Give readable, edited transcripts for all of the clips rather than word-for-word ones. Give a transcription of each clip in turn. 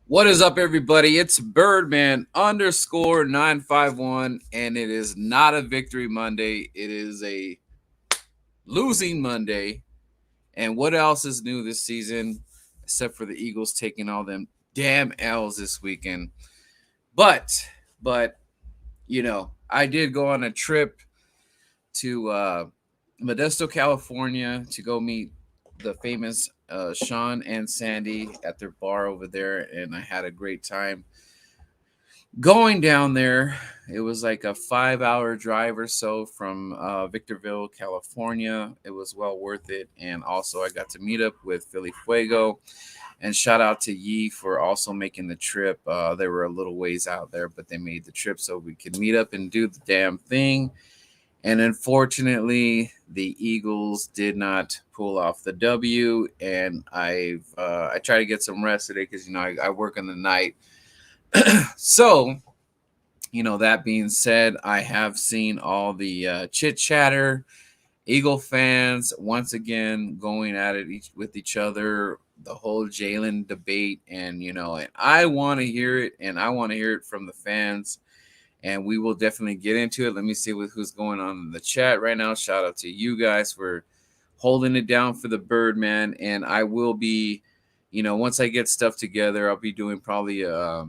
What is up, everybody? It's Birdman_951, and it is not a victory Monday. It is a losing Monday. And what else is new this season, except for the Eagles taking all them damn L's this weekend? But I did go on a trip to Modesto, California, to go meet the famous Sean and Sandy at their bar over there, and I had a great time going down there. It was like a 5-hour drive or so from Victorville, California. It was well worth it, and also I got to meet up with Philly Fuego, and shout out to Yee for also making the trip. They were a little ways out there, but they made the trip so we could meet up and do the damn thing. And unfortunately, the Eagles did not pull off the W. And I try to get some rest today because I work in the night. So, that being said, I have seen all the chit chatter, Eagle fans once again going at it with each other, the whole Jalen debate, and and I want to hear it, and I want to hear it from the fans. And we will definitely get into it. Let me see who's going on in the chat right now. Shout out to you guys for holding it down for the Birdman. And I will be, once I get stuff together, I'll be doing probably a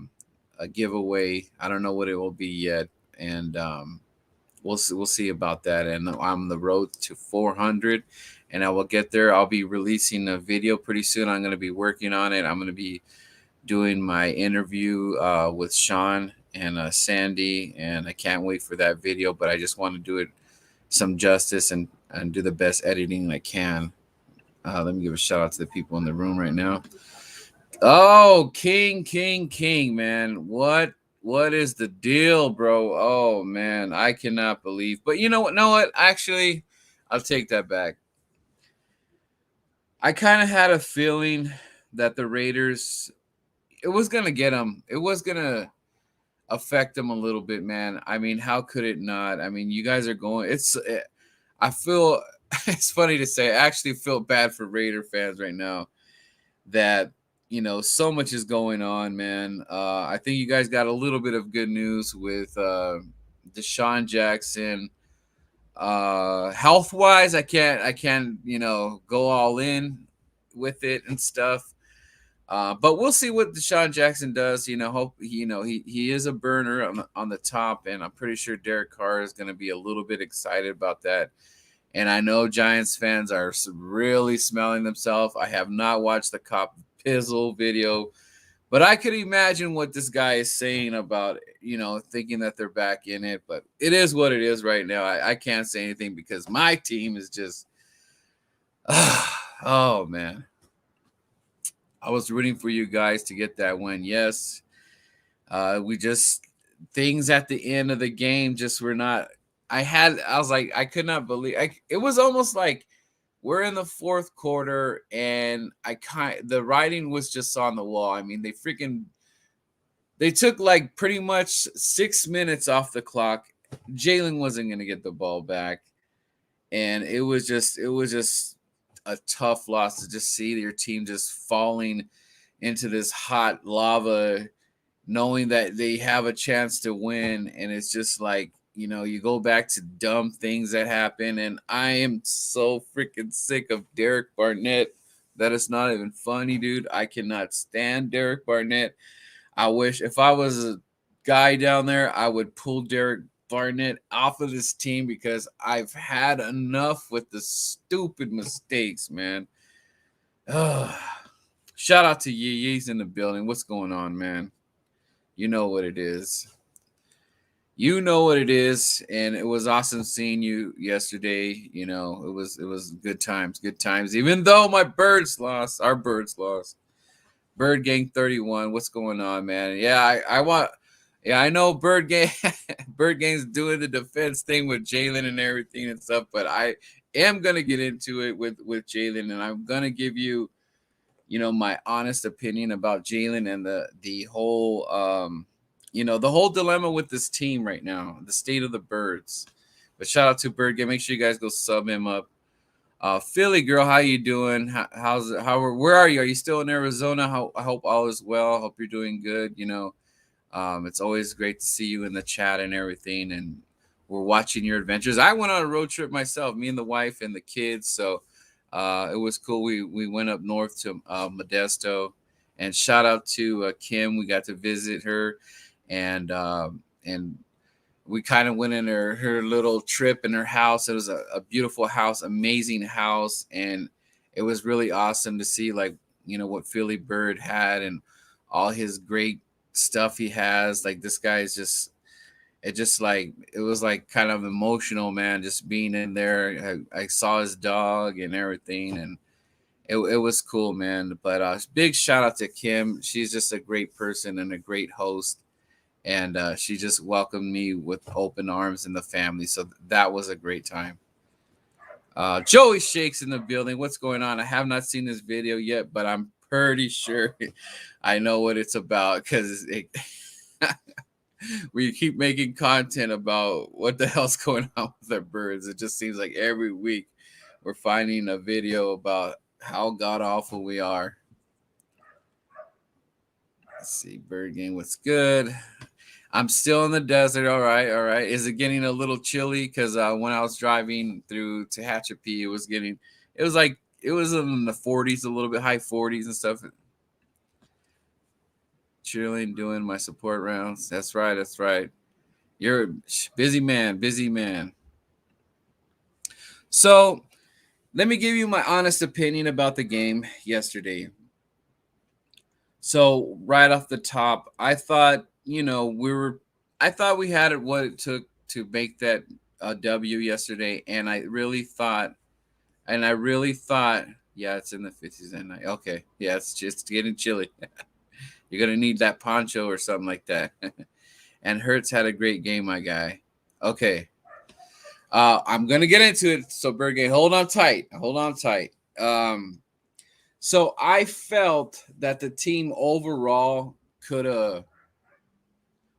giveaway. I don't know what it will be yet. And we'll see about that. And I'm on the road to 400. And I will get there. I'll be releasing a video pretty soon. I'm going to be working on it. I'm going to be doing my interview with Sean and Sandy, and I can't wait for that video, but I just want to do it some justice and do the best editing I can. Let me give a shout out to the people in the room right now. Oh, King, man. What is the deal, bro? Oh, man, I cannot believe. But you know what? Actually, I'll take that back. I kind of had a feeling that the Raiders, it was going to get them. It was going to affect them a little bit, man. I mean, how could it not? I mean, you guys are going. I feel it's funny to say. I actually feel bad for Raider fans right now that so much is going on, man. I think you guys got a little bit of good news with Deshaun Jackson. Health wise, I can't go all in with it and stuff. But we'll see what Deshaun Jackson does. Hope he is a burner on the top, and I'm pretty sure Derek Carr is going to be a little bit excited about that. And I know Giants fans are really smelling themselves. I have not watched the Cop Pizzle video, but I could imagine what this guy is saying about thinking that they're back in it. But it is what it is right now. I can't say anything because my team is just, oh man. I was rooting for you guys to get that win. Yes. Things at the end of the game just were not. I was like, I could not believe. It was almost like we're in the fourth quarter and the writing was just on the wall. I mean, they took like pretty much 6 minutes off the clock. Jalen wasn't going to get the ball back. And it was just a tough loss to just see your team just falling into this hot lava, knowing that they have a chance to win. And it's just like, you go back to dumb things that happen. And I am so freaking sick of Derek Barnett that it's not even funny, dude. I cannot stand Derek Barnett. I wish if I was a guy down there, I would pull Derek Barnett off of this team because I've had enough with the stupid mistakes, man. Shout out to Yee. Yee's in the building. What's going on, man? You know what it is. You know what it is, and it was awesome seeing you yesterday. You know, it was good times, good times. Even though my birds lost, our birds lost. Bird Gang 31. What's going on, man? Yeah, I want. Yeah, I know Bird Gang. Bird Gang's doing the defense thing with Jalen and everything and stuff, but I am gonna get into it with Jalen, and I'm gonna give you, my honest opinion about Jalen and the whole, the whole dilemma with this team right now, the state of the Birds. But shout out to Bird Gang. Make sure you guys go sub him up. Philly girl, how you doing? Where are you? Are you still in Arizona? I hope all is well. I hope you're doing good. It's always great to see you in the chat and everything, and we're watching your adventures. I went on a road trip myself, me and the wife and the kids. So it was cool. We went up north to Modesto, and shout out to Kim. We got to visit her, and we kind of went in her little trip in her house. It was a beautiful house, amazing house. And it was really awesome to see, like, what Philly Bird had and all his great stuff he has. Like, this guy is it was like kind of emotional, man, just being in there. I saw his dog and everything, and it was cool, man. But big shout out to Kim. She's just a great person and a great host. And she just welcomed me with open arms in the family. So that was a great time. Joey Shakes in the building. What's going on? I have not seen this video yet, but I'm pretty sure I know what it's about because we keep making content about what the hell's going on with our birds. It just seems like every week we're finding a video about how god awful we are. Let's see, Bird Game, what's good? I'm still in the desert. All right. Is it getting a little chilly? Because when I was driving through Tehachapi, it was in the 40s, a little bit high 40s and stuff. Chilling, doing my support rounds. That's right. You're a busy man. So let me give you my honest opinion about the game yesterday. So right off the top, I thought, I thought we had what it took to make that W yesterday, and I really thought, yeah, it's in the 50s at night. Okay, yeah, it's just getting chilly. You're gonna need that poncho or something like that. And Hurts had a great game, my guy. Okay, I'm gonna get into it. So Bergay, hold on tight. So I felt that the team overall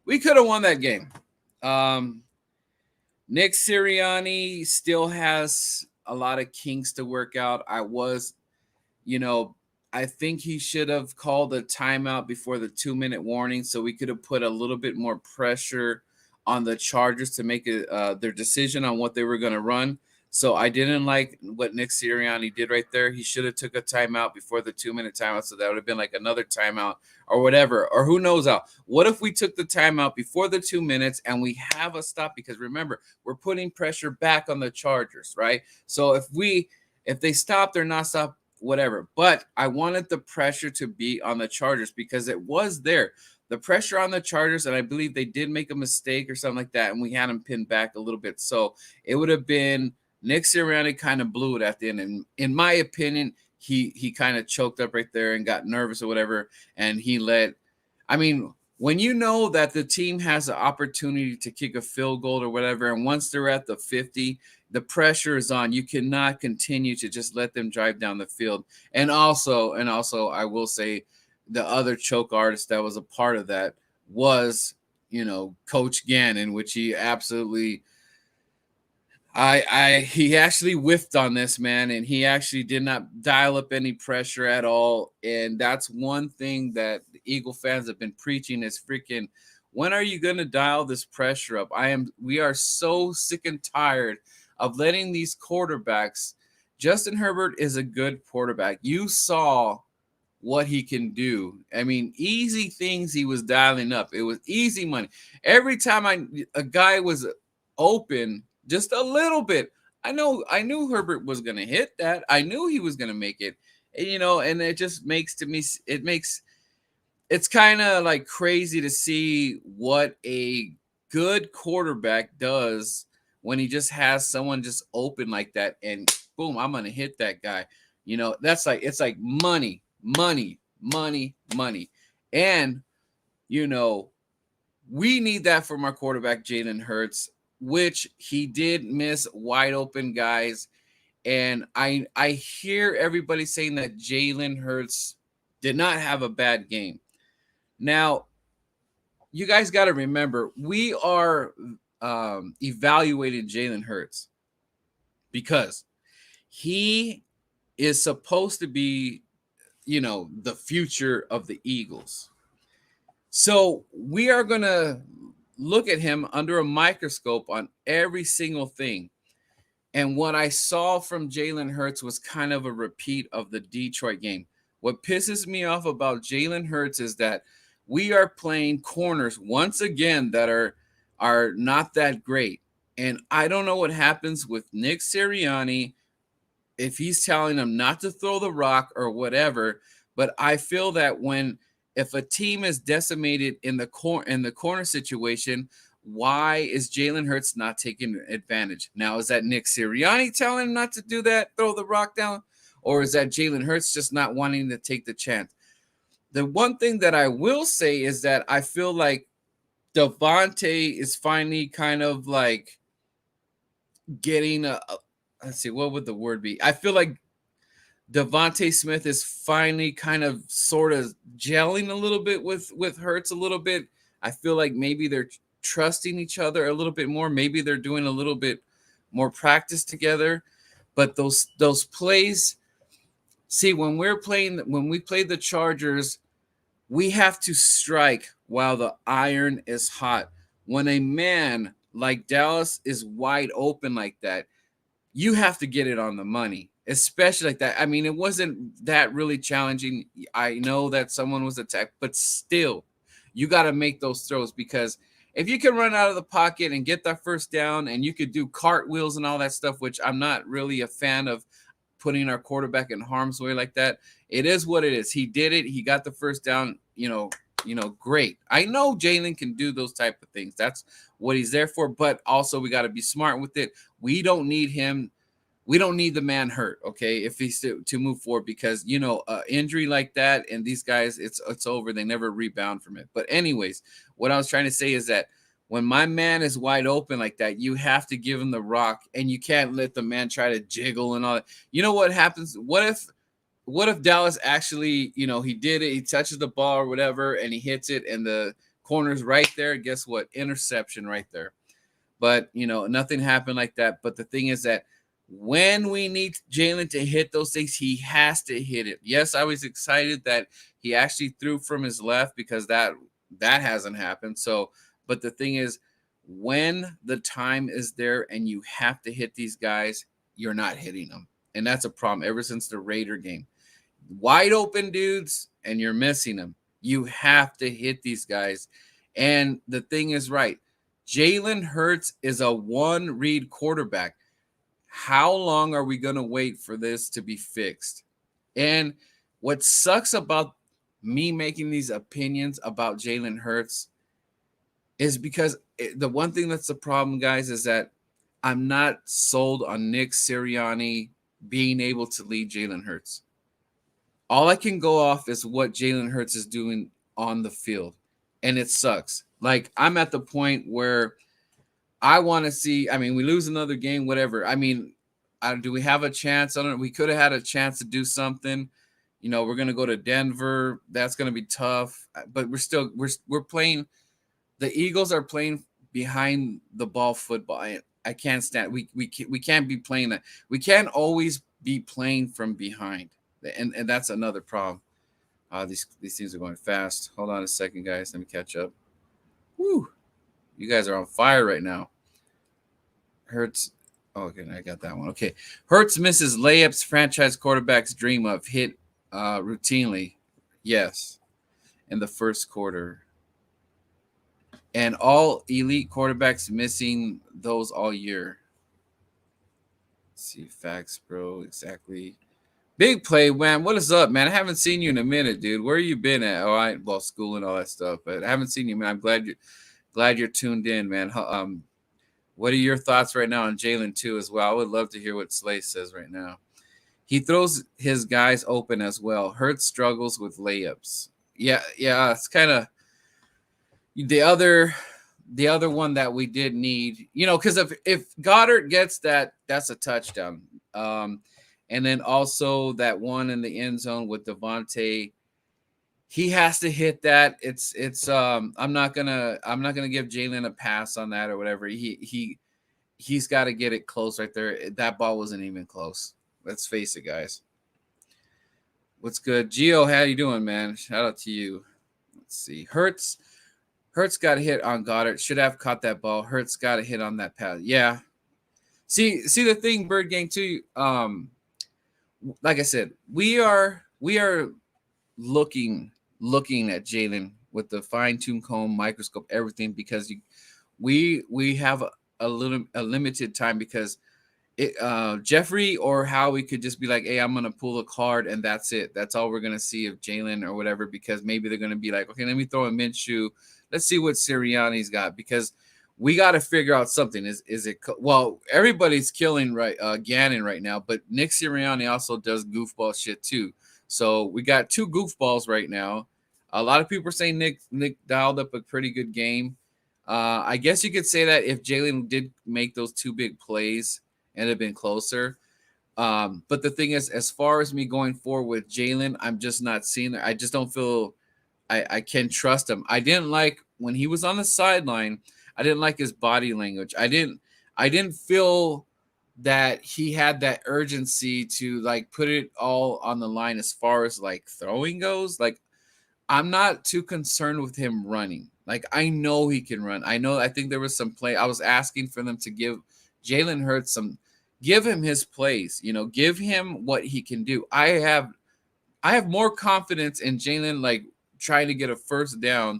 we could have won that game. Nick Sirianni still has a lot of kinks to work out. I think he should have called a timeout before the 2-minute warning so we could have put a little bit more pressure on the Chargers to make their decision on what they were going to run. So I didn't like what Nick Sirianni did right there. He should have took a timeout before the 2-minute timeout, so that would have been like another timeout or whatever. Or who knows out. What if we took the timeout before the 2 minutes and we have a stop? Because remember, we're putting pressure back on the Chargers, right? So if they stop, they're not stopped, whatever. But I wanted the pressure to be on the Chargers because it was there. The pressure on the Chargers, and I believe they did make a mistake or something like that, and we had them pinned back a little bit. So it would have been Nick Sirianni kind of blew it at the end. And in my opinion, he kind of choked up right there and got nervous or whatever. And when you know that the team has the opportunity to kick a field goal or whatever, and once they're at the 50, the pressure is on. You cannot continue to just let them drive down the field. And also, I will say the other choke artist that was a part of that was, Coach Gannon, which he absolutely – he actually whiffed on this, man, and he actually did not dial up any pressure at all. And that's one thing that the Eagle fans have been preaching is freaking, when are you going to dial this pressure up? We are so sick and tired of letting these quarterbacks. Justin Herbert is a good quarterback. You saw what he can do. I mean, easy things he was dialing up. It was easy money. Every time a guy was open just a little bit, I knew Herbert was going to hit that. I knew he was going to make it. and it just makes it's kind of like crazy to see what a good quarterback does when he just has someone just open like that, and boom, I'm gonna hit that guy. That's like, it's like money, money, money, money. And you know we need that from our quarterback Jalen Hurts, which he did miss wide open guys. And I hear everybody saying that Jalen Hurts did not have a bad game. Now, you guys got to remember, we are evaluating Jalen Hurts because he is supposed to be, the future of the Eagles. So we are going to look at him under a microscope on every single thing. And what I saw from Jalen Hurts was kind of a repeat of the Detroit game. What pisses me off about Jalen Hurts is that we are playing corners once again that are not that great. And I don't know what happens with Nick Sirianni, if he's telling them not to throw the rock or whatever. But I feel that if a team is decimated in the corner situation, why is Jalen Hurts not taking advantage? Now, is that Nick Sirianni telling him not to do that, throw the rock down? Or is that Jalen Hurts just not wanting to take the chance? The one thing that I will say is that I feel like Devontae is finally kind of like getting let's see, what would the word be? I feel like Devontae Smith is finally kind of sort of gelling a little bit with Hurts a little bit. I feel like maybe they're trusting each other a little bit more. Maybe they're doing a little bit more practice together. But those plays, see, when we play the Chargers, we have to strike while the iron is hot. When a man like Dallas is wide open like that, you have to get it on the money, especially like that. I mean, it wasn't that really challenging. I know that someone was attacked, but still, you got to make those throws, because if you can run out of the pocket and get that first down, and you could do cartwheels and all that stuff, which I'm not really a fan of putting our quarterback in harm's way like that. It is what it is. He did it. He got the first down, great. I know Jalen can do those type of things. That's what he's there for. But also, we got to be smart with it. We don't need him. We don't need the man hurt, okay, if he's to move forward, because injury like that, and these guys, it's over. They never rebound from it. But anyways, what I was trying to say is that when my man is wide open like that, you have to give him the rock, and you can't let the man try to jiggle and all that. You know what happens? What if Dallas actually, he did it, he touches the ball or whatever, and he hits it, and the corner's right there? Guess what? Interception right there. But, nothing happened like that. But the thing is that when we need Jalen to hit those things, he has to hit it. Yes, I was excited that he actually threw from his left, because that hasn't happened. So, but the thing is, when the time is there and you have to hit these guys, you're not hitting them. And that's a problem ever since the Raider game. Wide open dudes, and you're missing them. You have to hit these guys. And the thing is, right, Jalen Hurts is a one-read quarterback. How long are we going to wait for this to be fixed? And what sucks about me making these opinions about Jalen Hurts is because the one thing that's the problem, guys, is that I'm not sold on Nick Sirianni being able to lead Jalen Hurts. All I can go off is what Jalen Hurts is doing on the field, and it sucks. Like, I'm at the point where I want to see, we lose another game, whatever. Do we have a chance? I don't know. We could have had a chance to do something. We're going to go to Denver. That's going to be tough. But we're playing. The Eagles are playing behind the ball football. I can't stand. We can't be playing that. We can't always be playing from behind. And that's another problem. These things are going fast. Hold on a second, guys. Let me catch up. Woo. You guys are on fire right now. Hurts. Oh, okay, I got that one. Okay. Hurts misses layups franchise quarterbacks dream of, hit routinely. Yes. In the first quarter. And all elite quarterbacks missing those all year. Let's see, facts, bro. Exactly. Big play, man. What is up, man? I haven't seen you in a minute, dude. Where you been at? All right, well, school and all that stuff, but I haven't seen you, man. I'm glad you're tuned in, man. What are your thoughts right now on Jalen too, as well? I would love to hear what Slay says right now. He throws his guys open as well. Hurts struggles with layups. Yeah, it's kind of the other one that we did need, because if Goddard gets that, that's a touchdown. And then also that one in the end zone with Devontae, he has to hit that. I'm not gonna give Jalen a pass on that or whatever. He's got to get it close right there. That ball wasn't even close. Let's face it, guys. What's good, Gio? How you doing, man? Shout out to you. Let's see. Hurts got a hit on Goddard. Should have caught that ball. Hurts got a hit on that pass. Yeah. See the thing, Bird Gang, too. Like I said, we are looking at Jalen with the fine-tuned comb, microscope, everything, because we have a limited time, because Jeffrey or Howie could just be like, hey, I'm gonna pull a card and that's it. That's all we're gonna see of Jalen or whatever, because maybe they're gonna be like, okay, let me throw a Minshew. Let's see what Sirianni's got, because we got to figure out something. Is it well? Everybody's killing Gannon right now, but Nick Sirianni also does goofball shit too. So we got two goofballs right now. A lot of people are saying Nick dialed up a pretty good game. I guess you could say that if Jalen did make those two big plays and have been closer. But the thing is, as far as me going forward with Jalen, I'm just not seeing it. I just don't feel I can trust him. I didn't like when he was on the sideline. I didn't like his body language. I didn't feel that he had that urgency to like put it all on the line as far as like throwing goes. Like, I'm not too concerned with him running. Like, I know he can run. I think there was some play. I was asking for them to give Jalen Hurts give him his plays, give him what he can do. I have more confidence in Jalen like trying to get a first down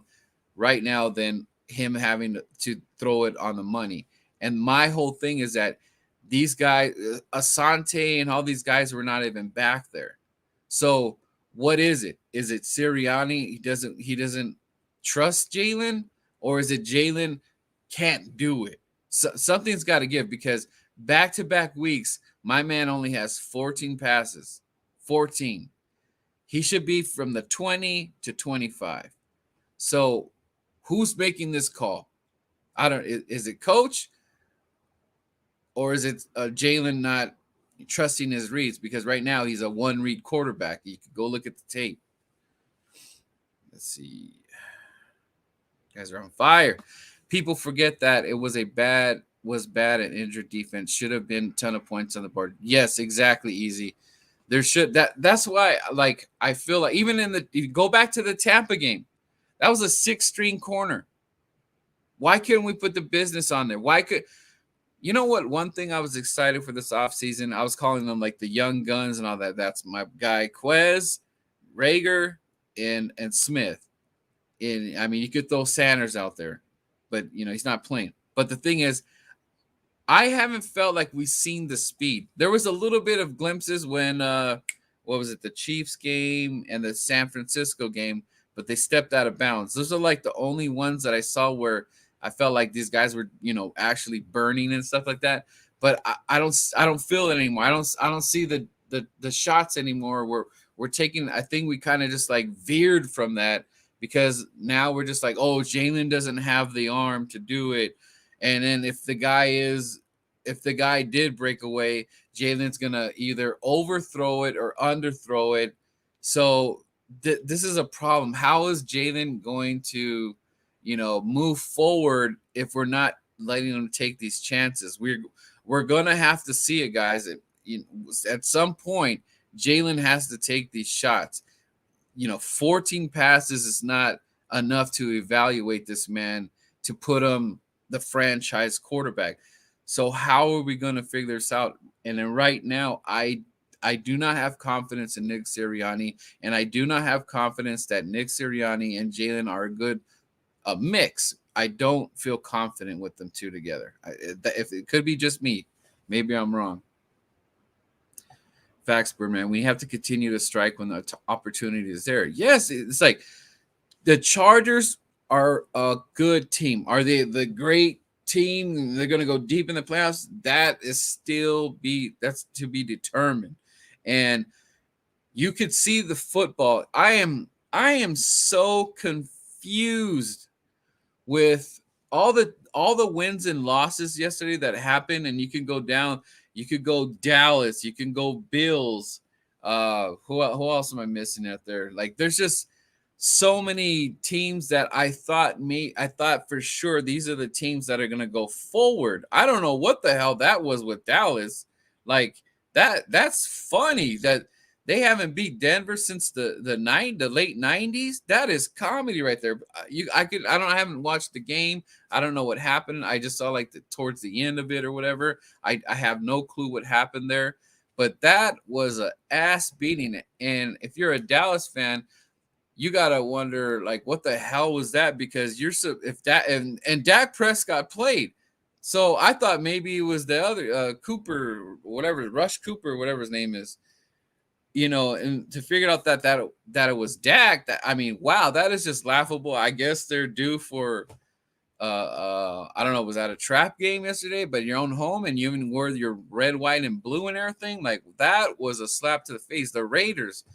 right now than him having to throw it on the money. And my whole thing is that these guys, Asante and all these guys, were not even back there. So what is it? Is it Sirianni? He doesn't trust Jalen, or is it Jalen can't do it? So, something's got to give, because back-to-back weeks, my man only has 14 passes. 14. He should be from the 20 to 25. So who's making this call? Is it coach, or is it Jalen not trusting his reads? Because right now he's a one-read quarterback. You could go look at the tape. Let's see. You guys are on fire. People forget that it was bad and injured defense. Should have been a ton of points on the board. Yes, exactly, Easy. There should that's why, like, I feel like even if you go back to the Tampa game, that was a 6-string corner. Why couldn't we put the business on there? You know what? One thing I was excited for this offseason, I was calling them like the young guns and all that. That's my guy Quez, Rager, and Smith. And I mean, you could throw Sanders out there, but he's not playing. But the thing is, I haven't felt like we've seen the speed. There was a little bit of glimpses when what was it, the Chiefs game and the San Francisco game, but they stepped out of bounds. Those are like the only ones that I saw where I felt like these guys were, actually burning and stuff like that. But I don't feel it anymore. I don't see the shots anymore. We're taking. I think we kind of just like veered from that, because now we're just like, oh, Jalen doesn't have the arm to do it. And then if the guy did break away, Jalen's gonna either overthrow it or underthrow it. So this is a problem. How is Jalen going to, move forward if we're not letting him take these chances? We're gonna have to see it, guys. At some point, Jalen has to take these shots. 14 passes is not enough to evaluate this man to put him the franchise quarterback. So how are we going to figure this out? And then right now, I do not have confidence in Nick Sirianni, and I do not have confidence that Nick Sirianni and Jalen are a mix. I don't feel confident with them two together. If it could be just me, maybe I'm wrong. Facts, Birdman. We have to continue to strike when the opportunity is there. Yes, it's like the Chargers are a good team. Are they the great team? They're going to go deep in the playoffs. That's to be determined. And you could see the football. I am so confused with all the wins and losses yesterday that happened, and you can go down. You could go Dallas. You can go Bills. Who else am I missing out there? Like, there's just so many teams that I thought for sure these are the teams that are going to go forward. I don't know what the hell that was with Dallas. Like, that's funny that they haven't beat Denver since the late 90s. That is comedy right there. I haven't watched the game. I don't know what happened. I just saw like towards the end of it or whatever. I have no clue what happened there. But that was a ass beating. And if you're a Dallas fan, you gotta wonder, like, what the hell was that? Because and Dak Prescott played, so I thought maybe it was the other Cooper, whatever, Rush Cooper, whatever his name is, and to figure out that it was Dak. I mean, wow, that is just laughable. I guess they're due for I don't know, was that a trap game yesterday? But your own home, and you even wore your red, white, and blue and everything. Like, that was a slap to the face. The Raiders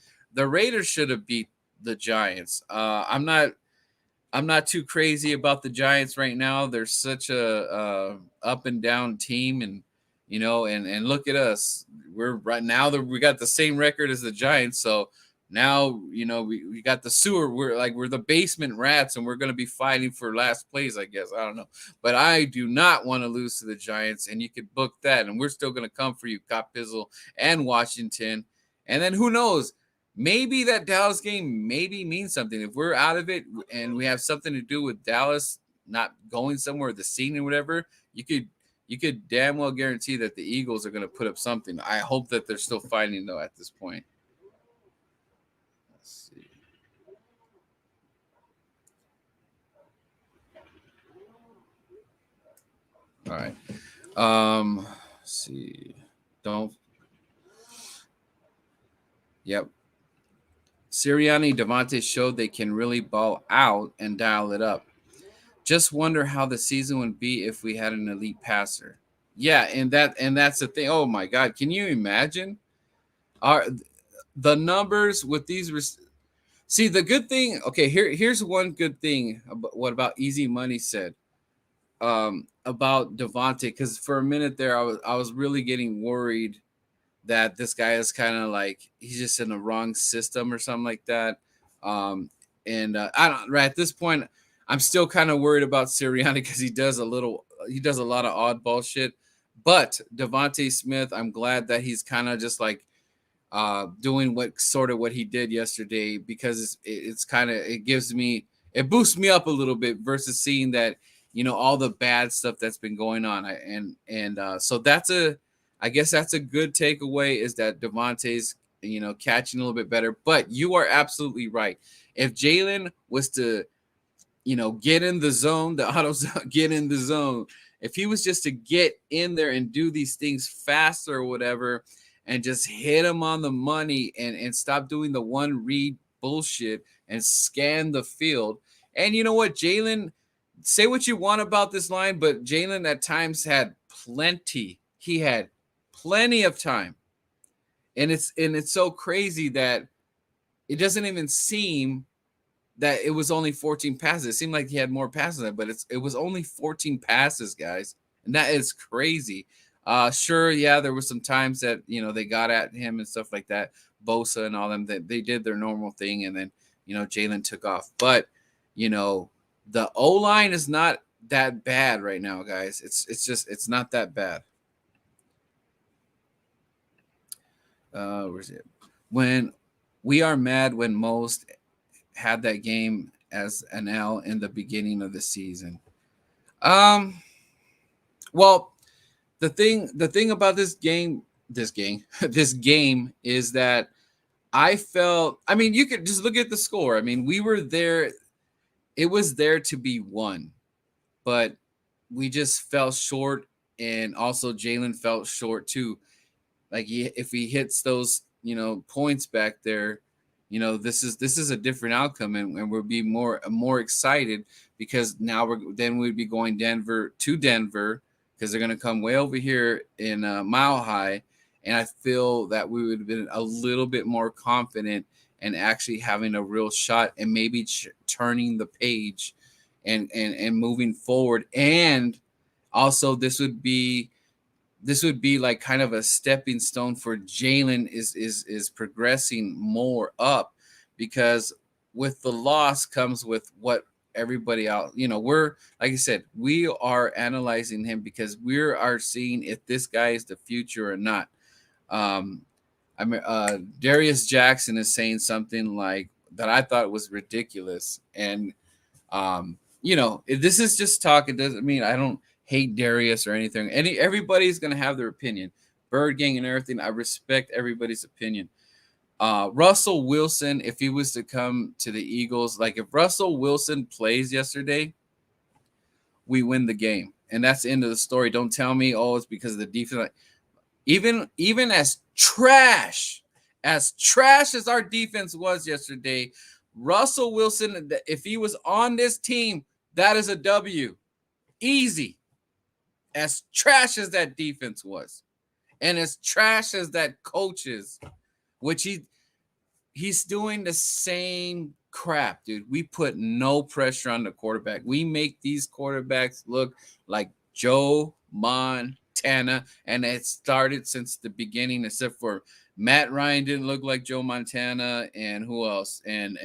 should have beat the Giants. I'm not too crazy about the Giants right now. They're such a up and down team, and and look at us. We're right now we got the same record as the Giants. So now we got the sewer. We're the basement rats, and we're going to be fighting for last place, I guess. I don't know, but I do not want to lose to the Giants, and you could book that, and we're still going to come for you, Cop Pizzle and Washington, and then who knows. Maybe that Dallas game means something. If we're out of it and we have something to do with Dallas not going somewhere, the scene or whatever, you could damn well guarantee that the Eagles are going to put up something. I hope that they're still fighting, though, at this point. Let's see. All right. Let's see. Yep. Sirianni, Davante showed they can really ball out and dial it up. Just wonder how the season would be if we had an elite passer. Yeah, and that's the thing. Oh my God, can you imagine? The numbers with these? See, the good thing. Okay, here's one good thing. About Easy Money said about Davante, because for a minute there, I was really getting worried that this guy is kind of like he's just in the wrong system or something like that. And I don't. Right at this point, I'm still kind of worried about Sirianni because he does a lot of oddball shit. But Devontae Smith, I'm glad that he's kind of just like doing what he did yesterday, because it boosts me up a little bit versus seeing that all the bad stuff that's been going on. So I guess that's a good takeaway, is that Devontae's catching a little bit better. But you are absolutely right. If Jalen was to get in the zone, the auto zone, get in the zone. If he was just to get in there and do these things faster or whatever, and just hit him on the money and stop doing the one read bullshit and scan the field. And you know what, Jalen, say what you want about this line, but Jalen at times had plenty. He had plenty of time. And it's so crazy that it doesn't even seem that it was only 14 passes. It seemed like he had more passes than that, but it was only 14 passes, guys. And that is crazy. Sure, yeah, there were some times that, they got at him and stuff like that. Bosa and all them, that they did their normal thing, and then, Jalen took off. But, the O-line is not that bad right now, guys. It's not that bad. Where's it? When we are mad when most had that game as an L in the beginning of the season. Well, the thing about this game is that I felt, I mean, you could just look at the score. I mean, we were there. It was there to be won, but we just fell short. And also Jalen felt short too. Like if he hits those, points back there, this is a different outcome, and we'll be more excited because now we'd be going Denver because they're gonna come way over here in Mile High, and I feel that we would have been a little bit more confident and actually having a real shot and maybe turning the page and moving forward. And also this would be like kind of a stepping stone for Jalen is progressing more up, because with the loss comes with what everybody else, we're, like I said, we are analyzing him because we are seeing if this guy is the future or not. um I mean, Darius Jackson is saying something like that I thought was ridiculous. And this is just talk. It doesn't mean I don't hate Darius or anything. Everybody's gonna have their opinion. Bird Gang and everything. I respect everybody's opinion. Russell Wilson, if he was to come to the Eagles, like if Russell Wilson plays yesterday, we win the game. And that's the end of the story. Don't tell me, oh, it's because of the defense. Like, even as trash as our defense was yesterday, Russell Wilson, if he was on this team, that is a W. Easy. As trash as that defense was, and as trash as that coach is, which he's doing the same crap, dude. We put no pressure on the quarterback. We make these quarterbacks look like Joe Montana, and it started since the beginning, except for Matt Ryan didn't look like Joe Montana, and who else? And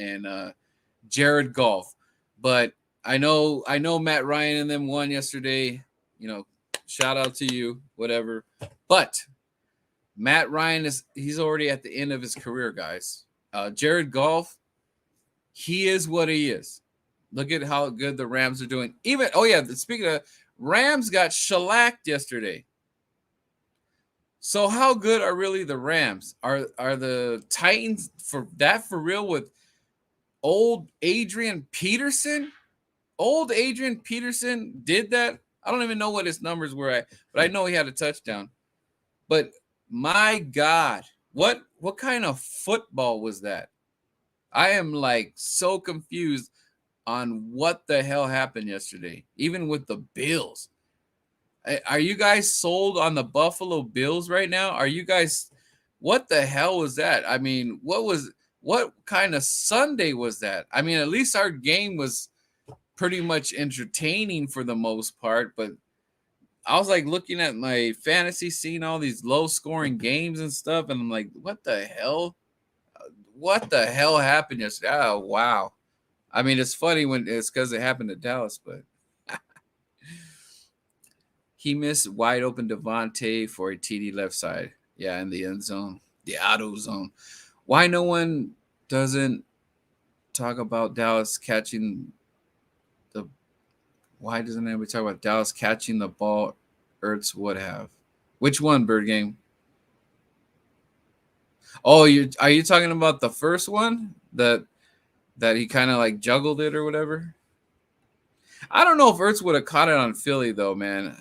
Jared Goff. But I know Matt Ryan and them won yesterday. Shout out to you, whatever. But Matt Ryan he's already at the end of his career, guys. Jared Goff, he is what he is. Look at how good the Rams are doing. Speaking of Rams, got shellacked yesterday. So how good are really the Rams? Are the Titans for real with old Adrian Peterson? Old Adrian Peterson did that. I don't even know what his numbers were at, but I know he had a touchdown. But my God, what kind of football was that? I am like so confused on what the hell happened yesterday, even with the Bills. Are you guys sold on the Buffalo Bills right now? Are you guys, what the hell was that? I mean, what kind of Sunday was that? I mean, at least our game was pretty much entertaining for the most part, but I was like looking at my fantasy, seeing all these low scoring games and stuff, and I'm like, what the hell? What the hell happened yesterday? Oh, wow. I mean, it's funny when it's because it happened to Dallas, but he missed wide open Devontae for a TD left side. Yeah, in the end zone, the auto zone. Why no one doesn't talk about Dallas catching why doesn't anybody talk about Dallas catching the ball Ertz would have? Which one, Bird Game? Oh, are you talking about the first one that he kind of like juggled it or whatever? I don't know if Ertz would have caught it on Philly though, man.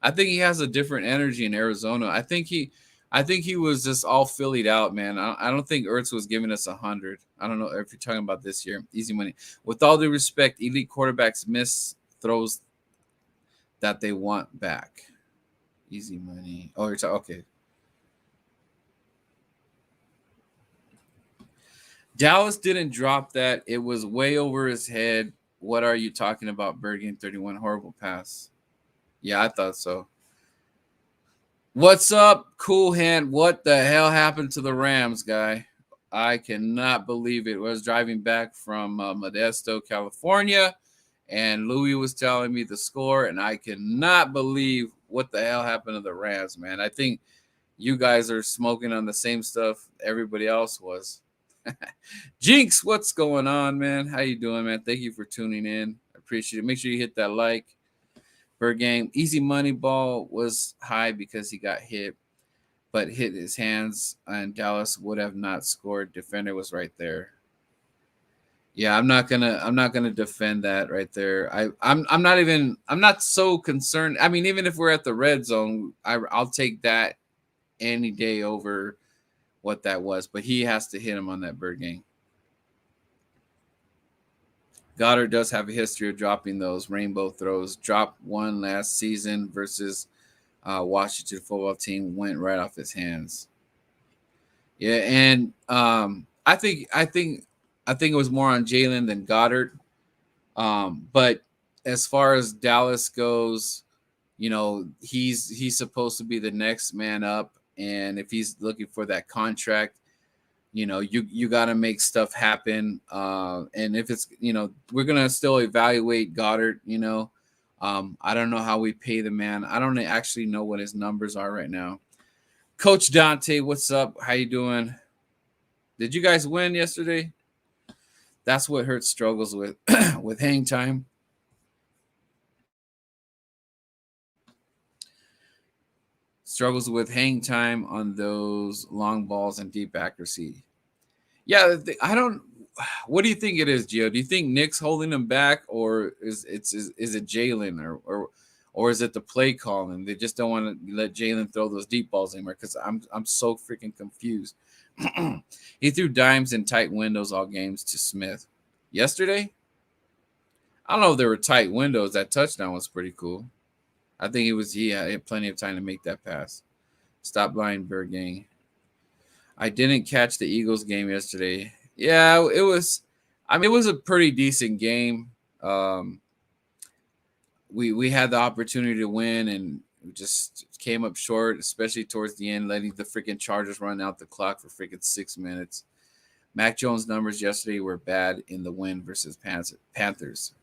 I think he has a different energy in Arizona. I think he was just all Phillied out, man. I don't think Ertz was giving us 100. I don't know if you're talking about this year. Easy money. With all due respect, elite quarterbacks miss throws that they want back. Easy money. Oh, you're talking, okay. Dallas didn't drop that. It was way over his head. What are you talking about, Bird Game 31? Horrible pass. Yeah, I thought so. What's up, Cool Hand? What the hell happened to the Rams, guy? I cannot believe it. I was driving back from Modesto, California, and Louis was telling me the score, and I cannot believe what the hell happened to the Rams, man. I think you guys are smoking on the same stuff everybody else was. Jinx, what's going on, man? How you doing, man? Thank you for tuning in. I appreciate it. Make sure you hit that like. Bird Game, easy money ball was high because he got hit, but hit his hands, and Dallas would have not scored. Defender was right there. Yeah, I'm not gonna defend that right there. I'm not so concerned. I mean, even if we're at the red zone, I'll take that any day over what that was, but he has to hit him on that Bird Gang. Goddard does have a history of dropping those rainbow throws. Dropped one last season versus Washington football team, went right off his hands. Yeah, and I think it was more on Jalen than Goddard. But as far as Dallas goes, he's supposed to be the next man up, and if he's looking for that contract, you got to make stuff happen. And if it's we're gonna still evaluate Goddard. I don't know how we pay the man. I don't actually know what his numbers are right now. Coach Dante, what's up? How you doing? Did you guys win yesterday? That's what Hurts struggles with with hang time. Struggles with hang time on those long balls and deep accuracy. Yeah, I don't. What do you think it is, Gio? Do you think Nick's holding him back, or is it Jalen, or is it the play calling? They just don't want to let Jalen throw those deep balls anymore because I'm so freaking confused. He threw dimes in tight windows all games to Smith. Yesterday, I don't know if there were tight windows. That touchdown was pretty cool. I think he had plenty of time to make that pass. Stop lying, Bird Gang. I didn't catch the Eagles game yesterday. Yeah, it was. I mean, it was a pretty decent game. We had the opportunity to win, and we just came up short, especially towards the end, letting the freaking Chargers run out the clock for freaking 6 minutes. Mac Jones' numbers yesterday were bad in the win versus Panthers.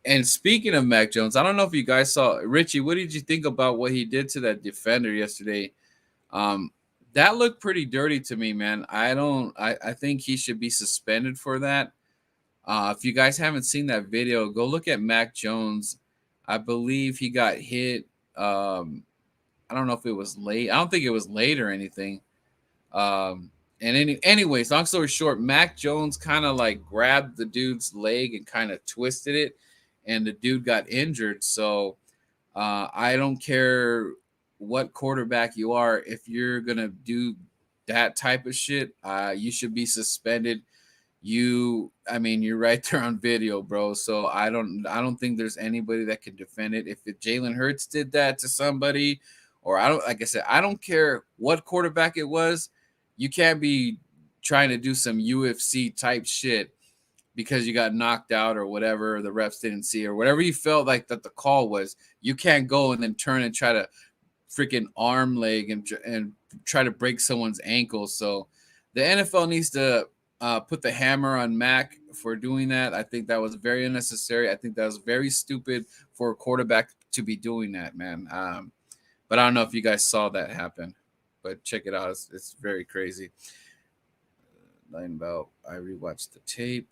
And speaking of Mac Jones, I don't know if you guys saw Richie. What did you think about what he did to that defender yesterday? That looked pretty dirty to me, man. I think he should be suspended for that. If you guys haven't seen that video, go look at Mac Jones. I believe he got hit. I don't know if it was late. I don't think it was late or anything. Anyways, long story short, Mac Jones kind of like grabbed the dude's leg and kind of twisted it, and the dude got injured. So I don't care what quarterback you are. If you're gonna do that type of shit, you should be suspended. You're right there on video, bro. So I don't think there's anybody that can defend it. If Jalen Hurts did that to somebody, or like I said, I don't care what quarterback it was. You can't be trying to do some UFC type shit because you got knocked out or whatever, the refs didn't see, or whatever you felt like that the call was. You can't go and then turn and try to freaking arm leg and try to break someone's ankle. So the NFL needs to put the hammer on Mac for doing that. I think that was very unnecessary. I think that was very stupid for a quarterback to be doing that, man. But I don't know if you guys saw that happen, but check it out. It's very crazy. Lying about, I rewatched the tape.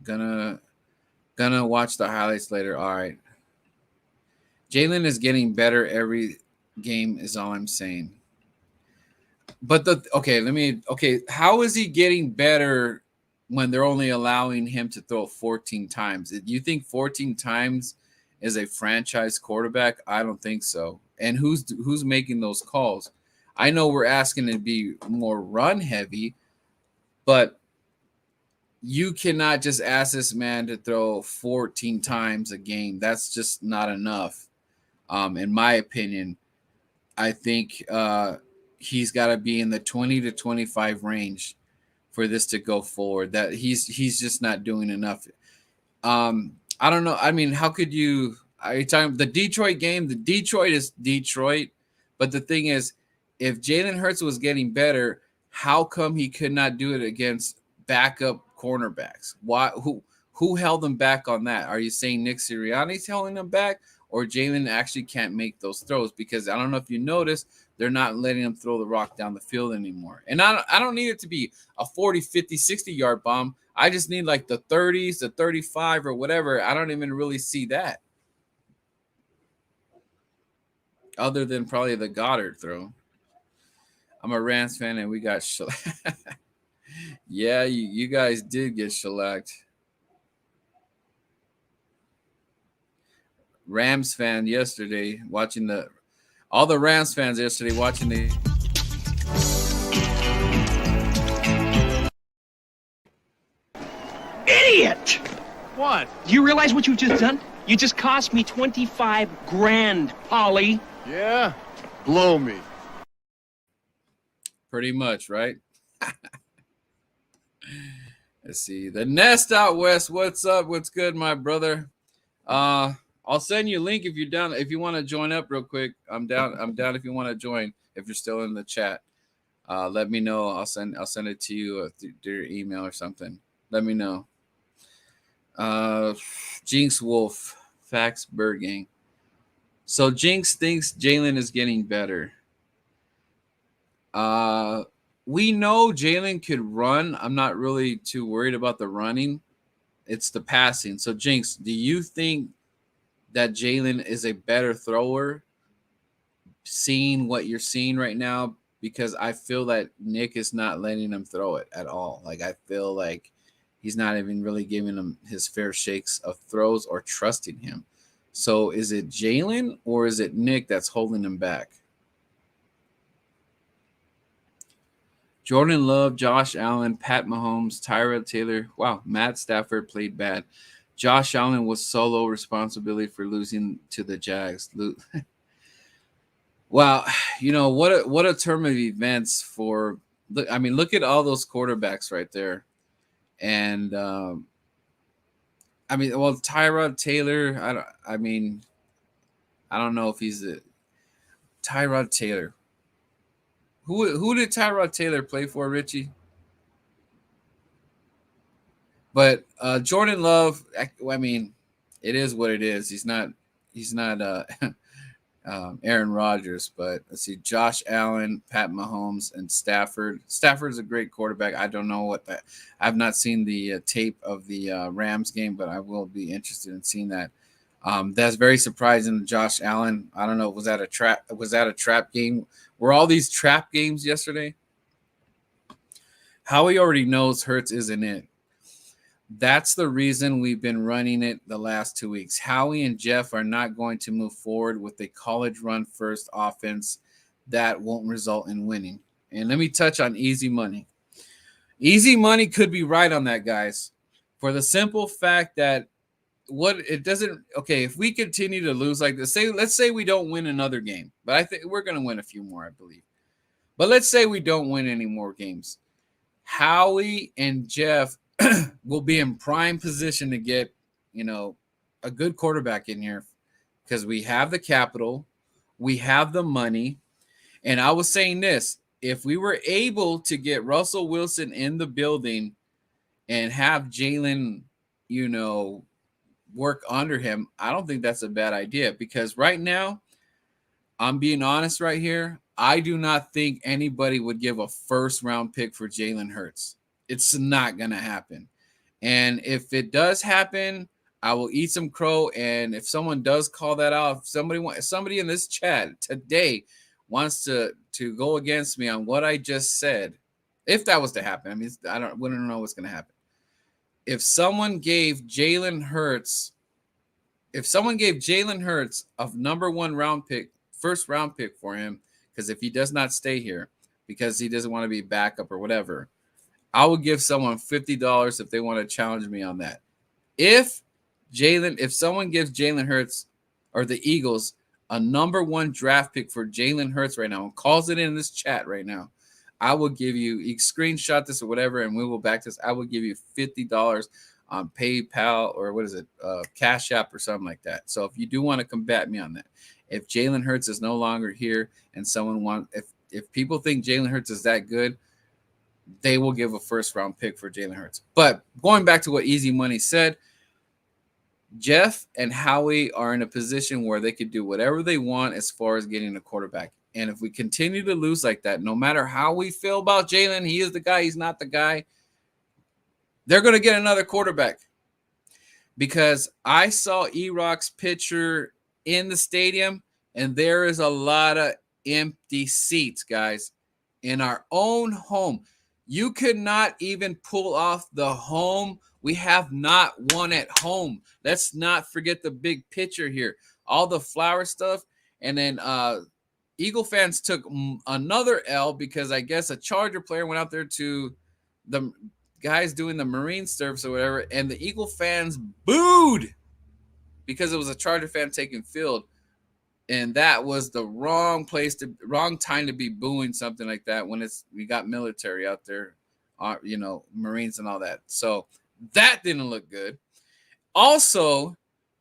Gonna watch the highlights later. All right. Jalen is getting better every game is all I'm saying. But how is he getting better when they're only allowing him to throw 14 times? Do you think 14 times is a franchise quarterback? I don't think so. And who's making those calls? I know we're asking to be more run heavy, but you cannot just ask this man to throw 14 times a game. That's just not enough. In my opinion, I think he's got to be in the 20 to 25 range for this to go forward. That he's just not doing enough. I don't know. I mean, how could you? Are you talking the Detroit game? The Detroit is Detroit, but the thing is, if Jalen Hurts was getting better, how come he could not do it against backup cornerbacks? Why? Who held him back on that? Are you saying Nick Sirianni's holding him back, or Jalen actually can't make those throws? Because I don't know if you noticed, they're not letting him throw the rock down the field anymore. And I don't need it to be a 40, 50, 60-yard bomb. I just need like the 30s, the 35 or whatever. I don't even really see that. Other than probably the Goddard throw. I'm a Rams fan and we got yeah, you guys did get shellacked. Rams fan yesterday watching the all the Rams fans yesterday watching the. Idiot! What? Do you realize what you've just done? You just cost me 25 grand, Polly. Yeah? Blow me. Pretty much, right? Let's see. The Nest out west. What's up? What's good, my brother? I'll send you a link if you're down. If you want to join up real quick, I'm down. I'm down if you want to join. If you're still in the chat, let me know. I'll send it to you through your email or something. Let me know. Jinx Wolf, Fax Bird Gang. So Jinx thinks Jalen is getting better. We know Jalen could run. I'm not really too worried about the running. It's the passing. So Jinx, do you think that Jalen is a better thrower, seeing what you're seeing right now? Because I feel that Nick is not letting him throw it at all. Like, I feel like he's not even really giving him his fair shakes of throws or trusting him. So is it Jalen or is it Nick that's holding him back? Jordan Love, Josh Allen, Pat Mahomes, Tyrod Taylor. Wow, Matt Stafford played bad. Josh Allen was solo responsibility for losing to the Jags. Wow, you know, what a term of events for. I mean, look at all those quarterbacks right there. And I mean, well, Tyrod Taylor, I don't know if he's a Tyrod Taylor. Who did Tyrod Taylor play for, Richie? But Jordan Love, I mean, it is what it is. He's not Aaron Rodgers, but let's see, Josh Allen, Pat Mahomes, and Stafford. Stafford's a great quarterback. I don't know what that. I've not seen the tape of the Rams game, but I will be interested in seeing that. That's very surprising. Josh Allen. I don't know. Was that a trap? Was that a trap game? Were all these trap games yesterday? Howie already knows Hurts isn't it. That's the reason we've been running it the last 2 weeks. Howie and Jeff are not going to move forward with a college run first offense that won't result in winning. And let me touch on easy money. Easy money could be right on that, guys, for the simple fact that if we continue to lose like this, let's say we don't win another game, but I think we're going to win a few more, I believe. But let's say we don't win any more games. Howie and Jeff will be in prime position to get, a good quarterback in here because we have the capital, we have the money. And I was saying this, if we were able to get Russell Wilson in the building and have Jalen, work under him, I don't think that's a bad idea because right now, I'm being honest right here, I do not think anybody would give a first-round pick for Jalen Hurts. It's not going to happen. And if it does happen, I will eat some crow. And if someone does call that out, if somebody in this chat today wants to go against me on what I just said, if that was to happen, I mean, we don't know what's going to happen. If someone gave Jalen Hurts a number one round pick, first round pick for him, because if he does not stay here because he doesn't want to be backup or whatever, I will give someone $50 if they want to challenge me on that. If someone gives Jalen Hurts or the Eagles a number one draft pick for Jalen Hurts right now and calls it in this chat right now, I will give you screenshot this or whatever, and we will back this. I will give you $50 on PayPal or Cash App or something like that. So if you do want to combat me on that, if Jalen Hurts is no longer here and if people think Jalen Hurts is that good, they will give a first round pick for Jalen Hurts. But going back to what Easy Money said, Jeff and Howie are in a position where they could do whatever they want as far as getting a quarterback. And if we continue to lose like that, no matter how we feel about Jalen, he is the guy, he's not the guy, they're going to get another quarterback. Because I saw E-Rock's picture in the stadium, and there is a lot of empty seats, guys, in our own home. You could not even pull off the home. We have not won at home. Let's not forget the big picture here. All the flower stuff, and then Eagle fans took another L because I guess a Charger player went out there to the guys doing the Marine service or whatever, and the Eagle fans booed because it was a Charger fan taking field. And that was the wrong time to be booing something like that when we got military out there, Marines and all that. So that didn't look good. Also,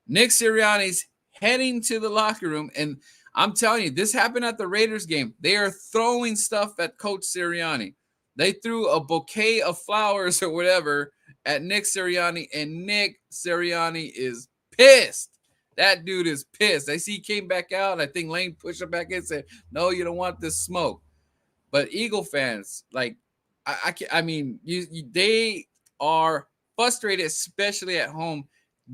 Nick Sirianni's heading to the locker room, and I'm telling you, this happened at the Raiders game. They are throwing stuff at Coach Sirianni. They threw a bouquet of flowers or whatever at Nick Sirianni, and Nick Sirianni is pissed. That dude is pissed. I see he came back out. I think Lane pushed him back in and said, no, you don't want this smoke. But Eagle fans, like, they are frustrated, especially at home,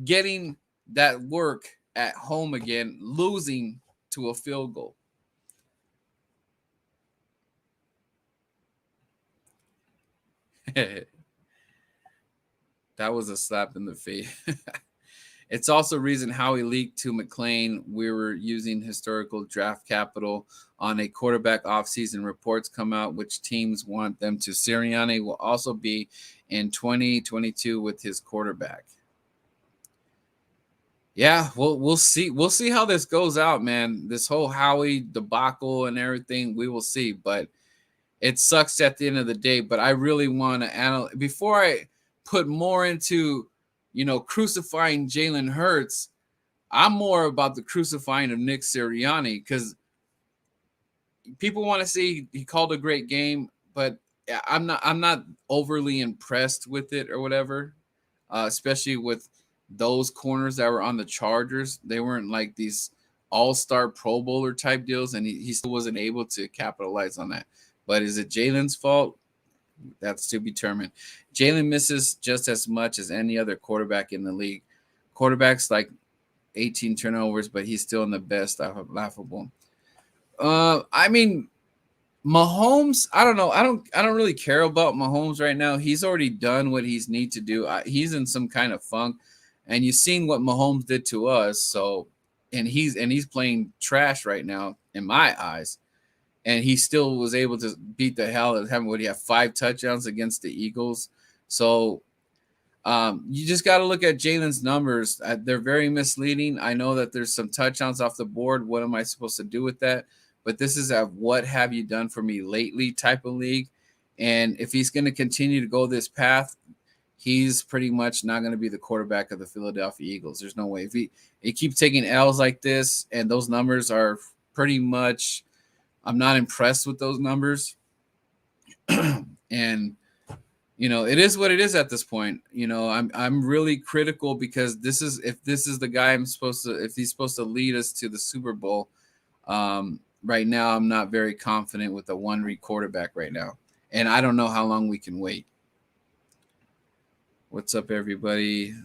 getting that work at home again, losing to a field goal. That was a slap in the face. It's also reason Howie leaked to McClain we were using historical draft capital on a quarterback offseason. Reports come out which teams want them to. Sirianni will also be in 2022 with his quarterback. Yeah, we'll see. We'll see how this goes out, man. This whole Howie debacle and everything, we will see. But it sucks at the end of the day. But I really want to analyze before I put more into crucifying Jalen Hurts. I'm more about the crucifying of Nick Sirianni because people want to see he called a great game, but I'm not overly impressed with it or whatever, especially with those corners that were on the Chargers. They weren't like these all-star Pro Bowler type deals, and he still wasn't able to capitalize on that. But is it Jalen's fault? That's to be determined. Jalen misses just as much as any other quarterback in the league. Quarterbacks like 18 turnovers, but he's still in the best. Laughable. Mahomes, I don't know. I don't really care about Mahomes right now. He's already done what he's need to do. He's in some kind of funk, and you've seen what Mahomes did to us. So, and he's playing trash right now in my eyes. And he still was able to beat the hell out of him. Would he have 5 touchdowns against the Eagles? So you just got to look at Jalen's numbers. They're very misleading. I know that there's some touchdowns off the board. What am I supposed to do with that? But this is a what have you done for me lately type of league. And if he's going to continue to go this path, he's pretty much not going to be the quarterback of the Philadelphia Eagles. There's no way. If he keeps taking L's like this, and those numbers are pretty much – I'm not impressed with those numbers. And, it is what it is at this point. I'm really critical because if this is the guy if he's supposed to lead us to the Super Bowl, right now I'm not very confident with a one-read quarterback right now. And I don't know how long we can wait. What's up, everybody?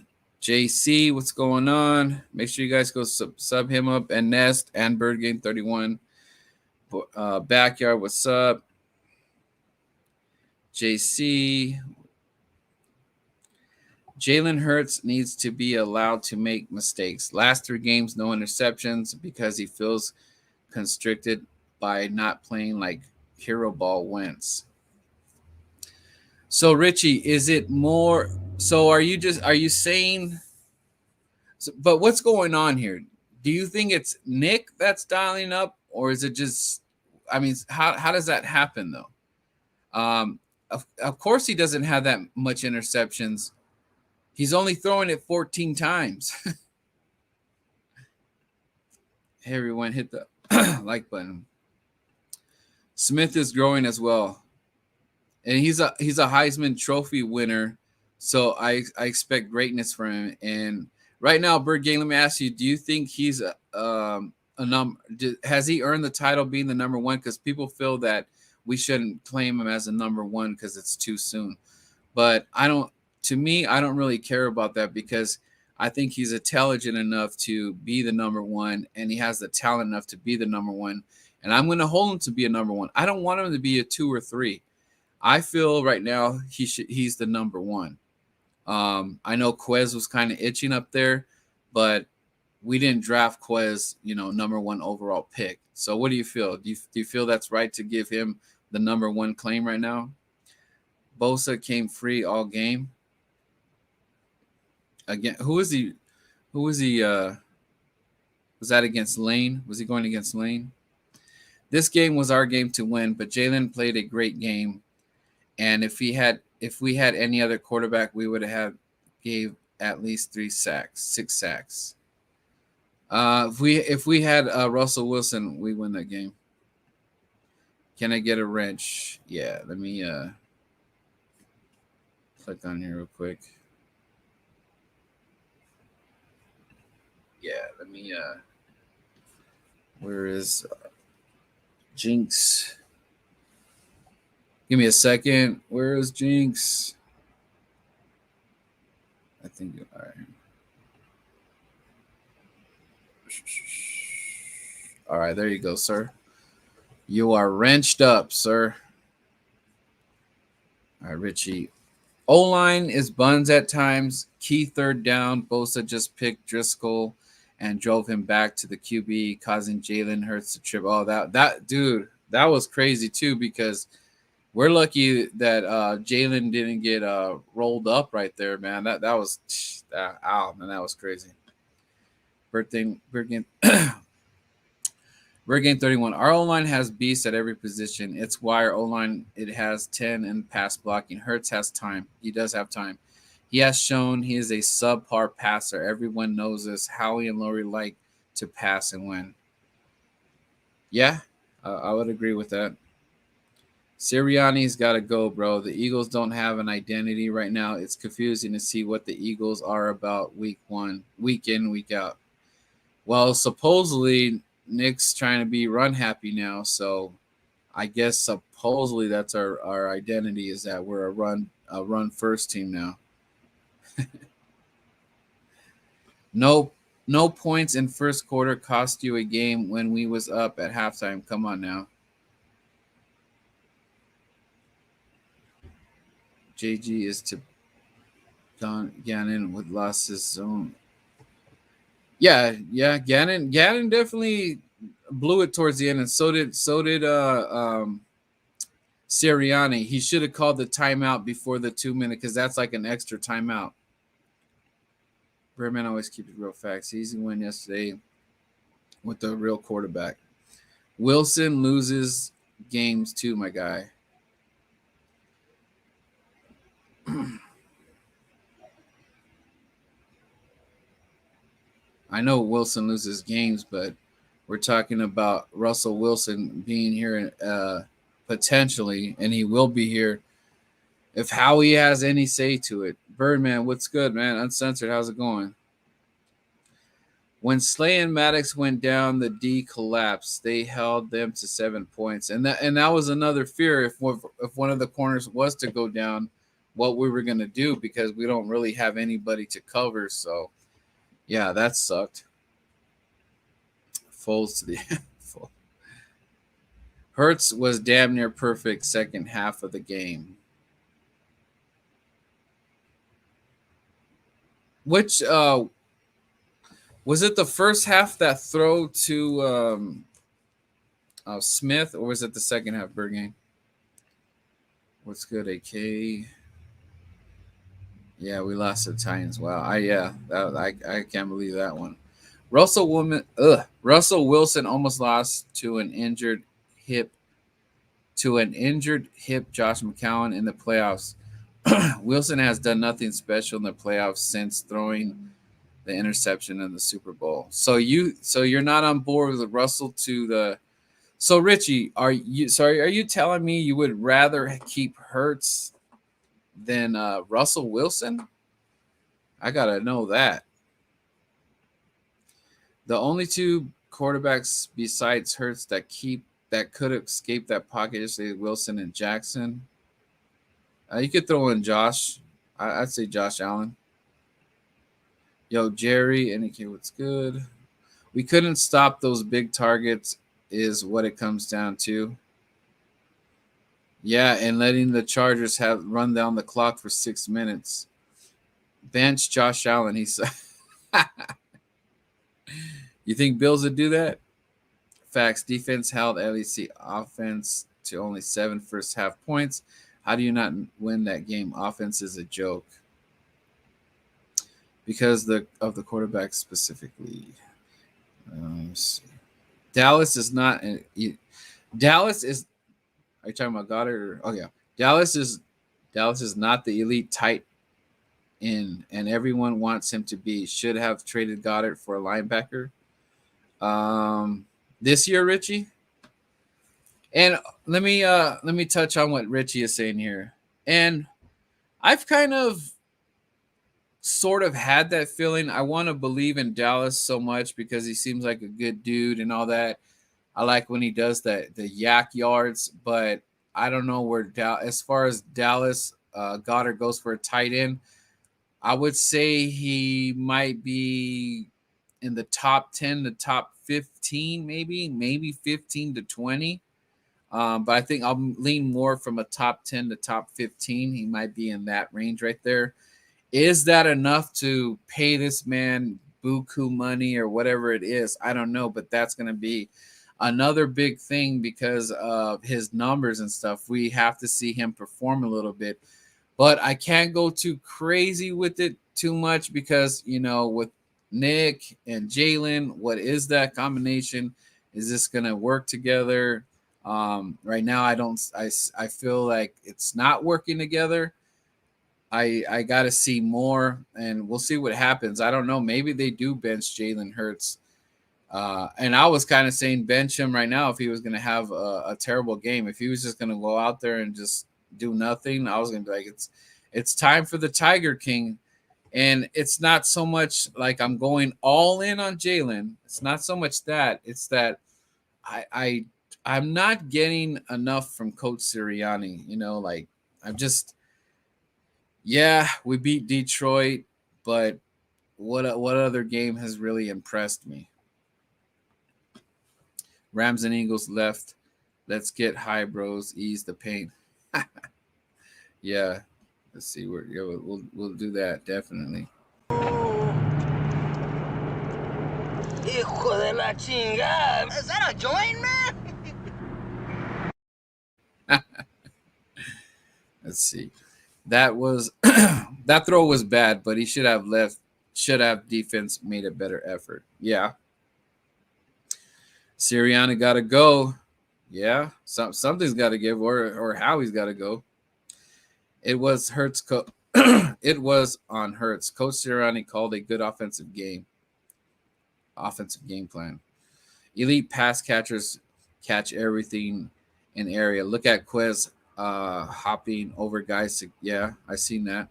JC, what's going on? Make sure you guys go sub him up, and Nest and Bird Game 31. Backyard, what's up? JC. Jalen Hurts needs to be allowed to make mistakes. Last 3 games, no interceptions because he feels constricted by not playing like hero ball Wentz. So Richie, is it more? So are you saying? But what's going on here? Do you think it's Nick that's dialing up, or is it just? I mean, how does that happen though? Of course he doesn't have that much interceptions. He's only throwing it 14 times. Hey everyone, hit the like button. Smith is growing as well, and he's a Heisman Trophy winner, so I expect greatness from him. And right now, Bird Game, let me ask you: do you think he's has he earned the title being the number 1? Because people feel that we shouldn't claim him as a number 1 because it's too soon. But I don't really care about that because I think he's intelligent enough to be the number 1, and he has the talent enough to be the number 1. And I'm going to hold him to be a number 1. I don't want him to be a 2 or 3. I feel right now he's the number 1. I know Quez was kind of itching up there, but we didn't draft Quez, number one overall pick. So what do you feel? Do you feel that's right to give him the number one claim right now? Bosa came free all game. Again, who is he? Who was he? Was that against Lane? Was he going against Lane? This game was our game to win, but Jalen played a great game. And if we had any other quarterback, we would have gave at least 6 sacks. If we had Russell Wilson, we win that game. Can I get a wrench? Yeah, let me click on here real quick. Yeah, let me where is Jinx? Give me a second. Where is Jinx? I think all right. All right, there you go, sir. You are wrenched up, sir. All right, Richie. O-line is buns at times. Key third down. Bosa just picked Driscoll and drove him back to the QB, causing Jalen Hurts to trip. Oh, that dude, that was crazy too, because we're lucky that Jalen didn't get rolled up right there, man. That was man, that was crazy. Bird game 31. Our O-line has beasts at every position. It's why our O-line, it has 10 in pass blocking. Hurts has time. He does have time. He has shown he is a subpar passer. Everyone knows this. Howie and Laurie like to pass and win. Yeah, I would agree with that. Sirianni's got to go, bro. The Eagles don't have an identity right now. It's confusing to see what the Eagles are about week in, week out. Well, supposedly Nick's trying to be run happy now, so I guess supposedly that's our identity, is that we're a run first team now. No points in first quarter cost you a game when we was up at halftime. Come on now. JG is to Don Gannon with lost his zone. Yeah, Gannon definitely blew it towards the end, and so did Sirianni. He should have called the timeout before the 2 minute, because that's like an extra timeout. Birdman always keeps it real facts. Easy win yesterday with the real quarterback. Wilson loses games too, my guy. I know Wilson loses games, but we're talking about Russell Wilson being here potentially, and he will be here if Howie has any say to it. Birdman, what's good, man? Uncensored, how's it going? When Slay and Maddox went down, the D collapsed. They held them to 7 points, and that was another fear. If one of the corners was to go down, what we were going to do, because we don't really have anybody to cover. So, yeah, that sucked. Foles to the full. Hurts was damn near perfect second half of the game. Which was it the first half, that throw to Smith, or was it the second half, Bergame? What's good, AK? Yeah, we lost the Titans. Wow, I can't believe that one. Russell Wilson almost lost to an injured hip Josh McCown in the playoffs. Wilson has done nothing special in the playoffs since throwing the interception in the Super Bowl. So you're not on board with Russell to the. So Richie, are you telling me you would rather keep Hurts than Russell Wilson? I gotta know that. The only two quarterbacks besides Hurts that could escape that pocket is Wilson and Jackson. You could throw in Josh. I'd say Josh Allen. Yo, Jerry, NK, what's good? We couldn't stop those big targets is what it comes down to. Yeah, and letting the Chargers have run down the clock for 6 minutes. Bench Josh Allen, he said. You think Bills would do that? Facts. Defense held LEC offense to only 7 first half points. How do you not win that game? Offense is a joke. Because of the quarterback specifically. Let's see. Dallas is not. Dallas is. Are you talking about Goddard? Oh yeah, Dallas is not the elite tight end, and everyone wants him to be. Should have traded Goddard for a linebacker. This year, Richie. And let me touch on what Richie is saying here. And I've kind of sort of had that feeling. I want to believe in Dallas so much because he seems like a good dude and all that. I like when he does the yak yards, but I don't know where as far as Dallas Goddard goes for a tight end. I would say he might be in the top 10 to top 15, maybe 15 to 20. But I think I'll lean more from a top 10 to top 15. He might be in that range right there. Is that enough to pay this man buku money or whatever it is? I don't know, but that's going to be another big thing because of his numbers and stuff. We have to see him perform a little bit, but I can't go too crazy with it too much because, with Nick and Jalen, what is that combination? Is this going to work together? Right now, I feel like it's not working together. I got to see more, and we'll see what happens. I don't know. Maybe they do bench Jalen Hurts. And I was kind of saying bench him right now if he was going to have a terrible game. If he was just going to go out there and just do nothing, I was going to be like, it's time for the Tiger King. And it's not so much like I'm going all in on Jalen. It's not so much that. It's that I'm not getting enough from Coach Sirianni. I'm just – yeah, we beat Detroit, but what other game has really impressed me? Rams and Eagles left. Let's get high, bros. Ease the pain. Yeah, let's see. We'll do that definitely. Hijo de la chingada. Is that a joint, man? Let's see. That was that throw was bad, but he should have left. Should have defense made a better effort. Yeah. Sirianni got to go. Yeah, something's got to give, or Howie's got to go. It was Hurts. It was on Hurts. Coach Sirianni called a good offensive game plan. Elite pass catchers catch everything in area. Look at Quez hopping over guys. Yeah, I seen that.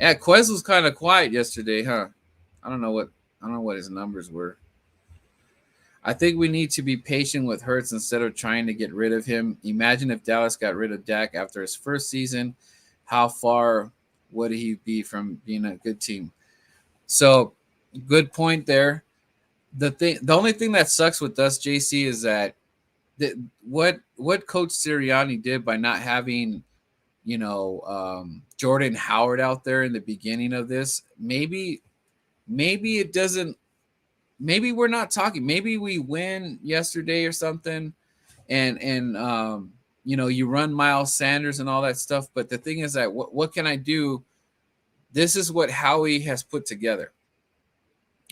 Yeah, Quez was kind of quiet yesterday, huh? I don't know what his numbers were. I think we need to be patient with Hurts instead of trying to get rid of him. Imagine if Dallas got rid of Dak after his first season. How far would he be from being a good team? So, good point there. The only thing that sucks with us, JC, is that what Coach Sirianni did by not having, Jordan Howard out there in the beginning of this, maybe it doesn't. Maybe we're not talking. Maybe we win yesterday or something, and you run Miles Sanders and all that stuff. But the thing is that what can I do? This is what Howie has put together,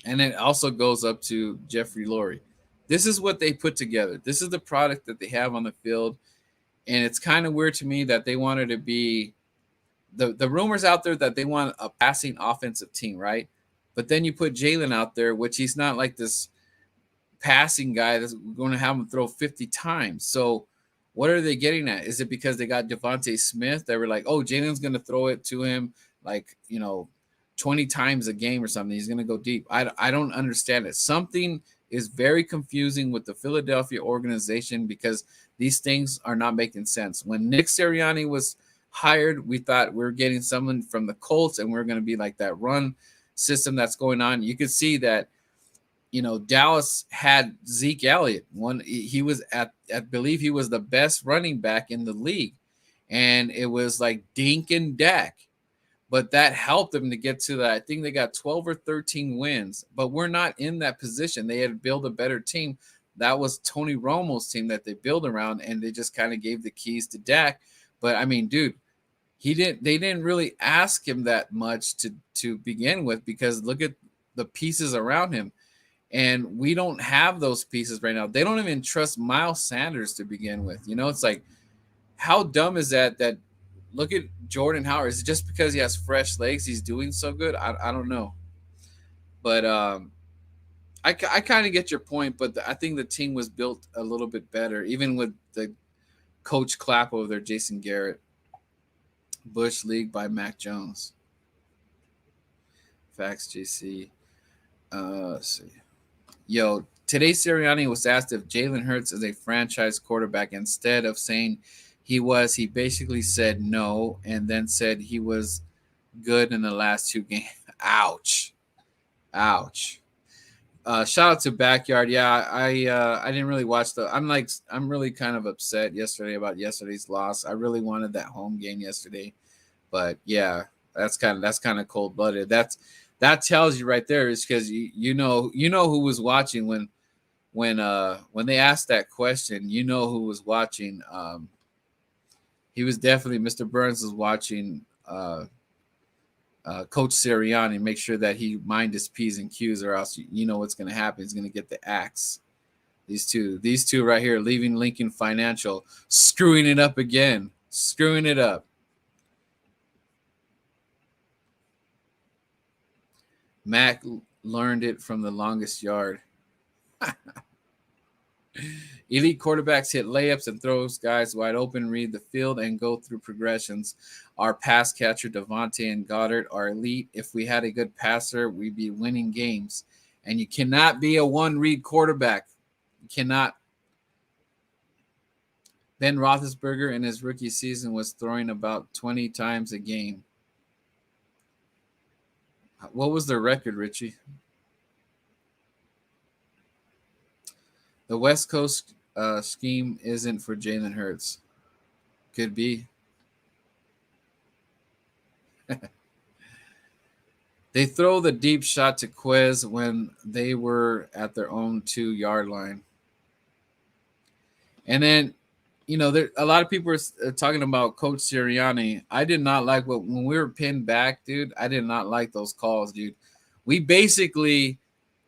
and it also goes up to Jeffrey Lurie. This is what they put together. This is the product that they have on the field, and it's kind of weird to me that they wanted to be the rumors out there that they want a passing offensive team, right? But then you put Jalen out there, which he's not like this passing guy that's going to have him throw 50 times. So what are they getting at? Is it because they got Devontae Smith? They were like, oh, Jalen's going to throw it to him 20 times a game or something. He's going to go deep. I don't understand it. Something is very confusing with the Philadelphia organization because these things are not making sense. When Nick Sirianni was hired, we thought we were getting someone from the Colts and we we're going to be like that run system that's going on. You could see that, Dallas had Zeke Elliott. He was I believe he was the best running back in the league. And it was like Dink and Dak. but that helped them to get to that. I think they got 12 or 13 wins, but we're not in that position. They had to build a better team. That was Tony Romo's team that they built around, and they just kind of gave the keys to Dak. But I mean, dude, they didn't really ask him that much to begin with, because look at the pieces around him. And we don't have those pieces right now. They don't even trust Miles Sanders to begin with. You know, it's like, how dumb is that? That look at Jordan Howard. Is it just because he has fresh legs he's doing so good? I don't know. But I kind of get your point, but I think the team was built a little bit better, even with the coach clap over there, Jason Garrett. Bush League by Mac Jones. Facts, JC. Let's see. Yo, today Sirianni was asked if Jalen Hurts is a franchise quarterback. Instead of saying he was, he basically said no, and then said he was good in the last 2 games. Ouch. Shout out to Backyard. Yeah, I didn't really watch I'm really kind of upset yesterday about yesterday's loss. I really wanted that home game yesterday, but yeah, that's kind of cold blooded. That tells you right there, is because you know who was watching when they asked that question. You know who was watching. He was definitely, Mr. Burns was watching Coach Sirianni. Make sure that he mind his P's and Q's, or else you know what's going to happen. He's going to get the axe. These two right here, leaving Lincoln Financial, screwing it up again, screwing it up. Mac learned it from the longest yard. Elite quarterbacks hit layups and throws guys wide open, read the field, and go through progressions. Our pass catcher, Devontae and Goddard, are elite. If we had a good passer, we'd be winning games. And you cannot be a one-read quarterback. You cannot. Ben Roethlisberger in his rookie season was throwing about 20 times a game. What was their record, Richie? The West Coast scheme isn't for Jalen Hurts. Could be. They throw the deep shot to Quez when they were at their own 2-yard line. And then, you know, a lot of people are talking about Coach Sirianni. I did not like when we were pinned back, dude. I did not like those calls, dude. We basically,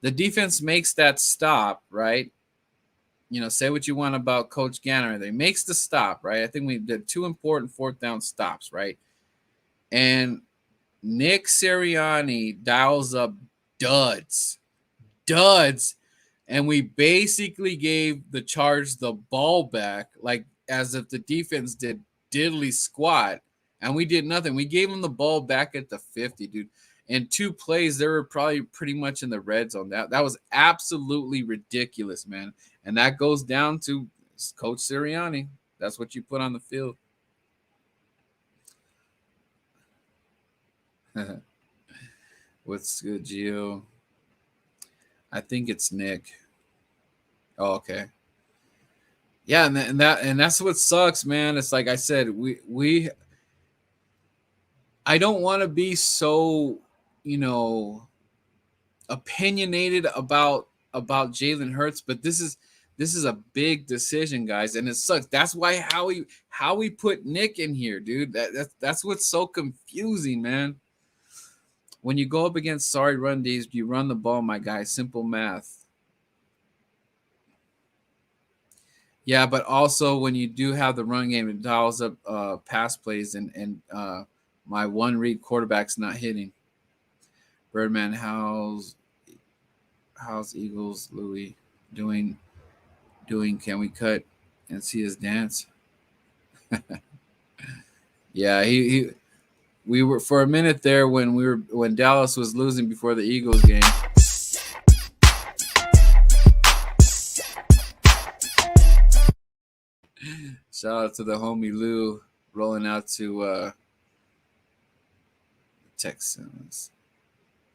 the defense makes that stop, right? You know, say what you want about Coach Gannon. They makes the stop, right? I think we did 2 important 4th down stops, right? And Nick Sirianni dials up duds, and we basically gave the Chargers the ball back, like as if the defense did diddly squat, and we did nothing. We gave them the ball back at the 50, dude. In 2 plays, they were probably pretty much in the red zone. That was absolutely ridiculous, man. And that goes down to Coach Sirianni. That's what you put on the field. What's good, Gio? I think it's Nick. Oh, okay. Yeah, and that's what sucks, man. It's like I said, I don't want to be so, you know, opinionated about Jalen Hurts, but this is a big decision, guys, and it sucks. That's why how we put Nick in here, dude. That's what's so confusing, man. When you go up against sorry run Ds, you run the ball, my guy. Simple math. Yeah, but also when you do have the run game, it dials up pass plays, and my one-read quarterback's not hitting. Birdman, how's Eagles Louis doing? Can we cut and see his dance? Yeah, we were for a minute there when Dallas was losing before the Eagles game. Shout out to the homie Lou rolling out to Texans.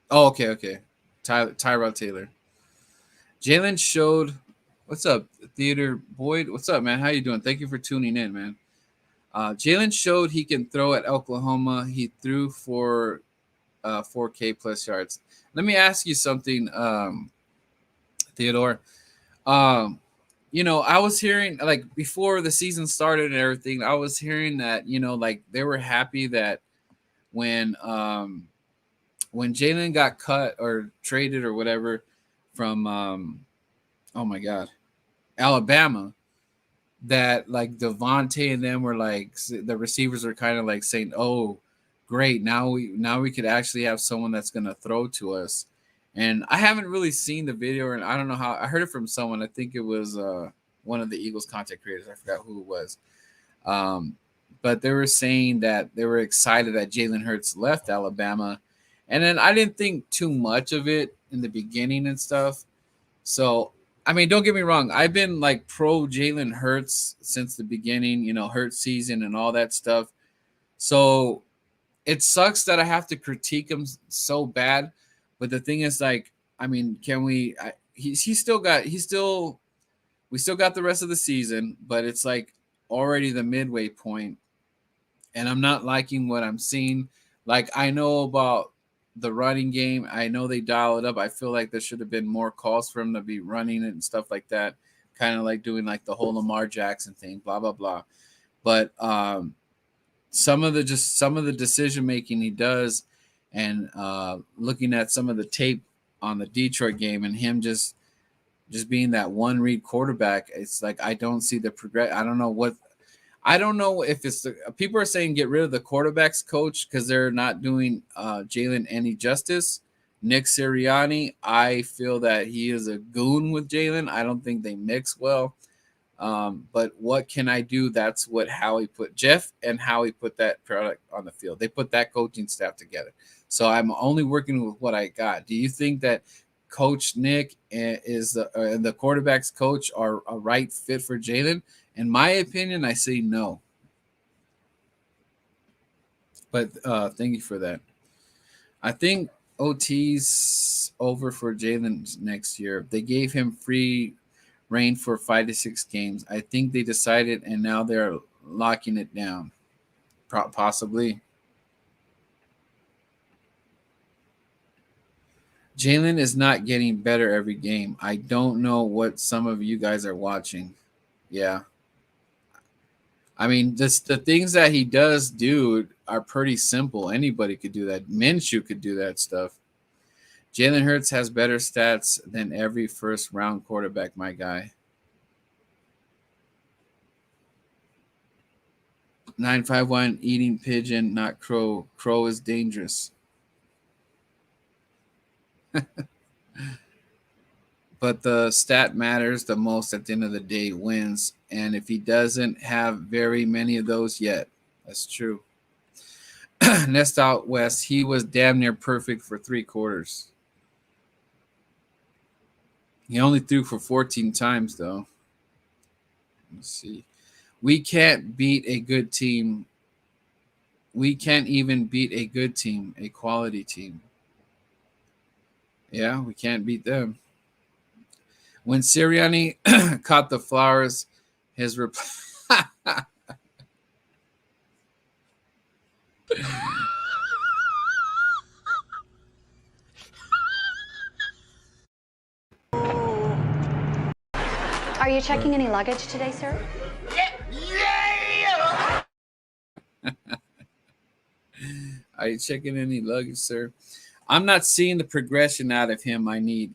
Oh, okay. Tyrod Taylor. Jalen showed. What's up, Theater Boyd? What's up, man? How you doing? Thank you for tuning in, man. Jalen showed he can throw at Oklahoma. He threw for 4K plus yards. Let me ask you something, Theodore. I was hearing, like, before the season started and everything, I was hearing that, like, they were happy that when Jalen got cut or traded or whatever from oh my God, Alabama, that like Devontae and them were like, the receivers are kind of like saying, "Oh, great, now we could actually have someone that's going to throw to us." And I haven't really seen the video, and I don't know how. I heard it from someone. I think it was one of the Eagles content creators. I forgot who it was. But they were saying that they were excited that Jalen Hurts left Alabama. And then I didn't think too much of it in the beginning and stuff. So, I mean, don't get me wrong. I've been like pro Jalen Hurts since the beginning, Hurts season and all that stuff. So it sucks that I have to critique him so bad. But the thing is, like, I mean, can we? We still got the rest of the season, but it's like already the midway point, and I'm not liking what I'm seeing. Like, I know about the running game. I know they dial it up. I feel like there should have been more calls for him to be running it and stuff like that, kind of like doing like the whole Lamar Jackson thing, blah blah blah. But some of the decision making he does. And looking at some of the tape on the Detroit game and him just being that one read quarterback, it's like I don't see the progress. I don't know if it's the people are saying get rid of the quarterbacks coach because they're not doing Jalen any justice. Nick Sirianni, I feel that he is a goon with Jalen. I don't think they mix well. But what can I do? That's what Howie put Jeff and Howie put that product on the field. They put that coaching staff together. So I'm only working with what I got. Do you think that Coach Nick is the quarterback's coach are a right fit for Jalen? In my opinion, I say no. But thank you for that. I think OT's over for Jalen next year. They gave him free reign for 5 to 6 games. I think they decided, and now they're locking it down. Possibly. Jalen is not getting better every game. I don't know what some of you guys are watching. Yeah. I mean, the things that he does do are pretty simple. Anybody could do that. Minshew could do that stuff. Jalen Hurts has better stats than every first-round quarterback, my guy. 951 eating pigeon, not crow. Crow is dangerous. But the stat matters the most at the end of the day, wins. And if he doesn't have very many of those yet, that's true. Nest out west, he was damn near perfect for 3 quarters. He only threw for 14 times, though. Let's see. We can't beat a good team. We can't even beat a good team, a quality team. Yeah, we can't beat them. When Sirianni caught the flowers, his Are you checking any luggage today, sir? Yeah! Are you checking any luggage, sir? I'm not seeing the progression out of him I need.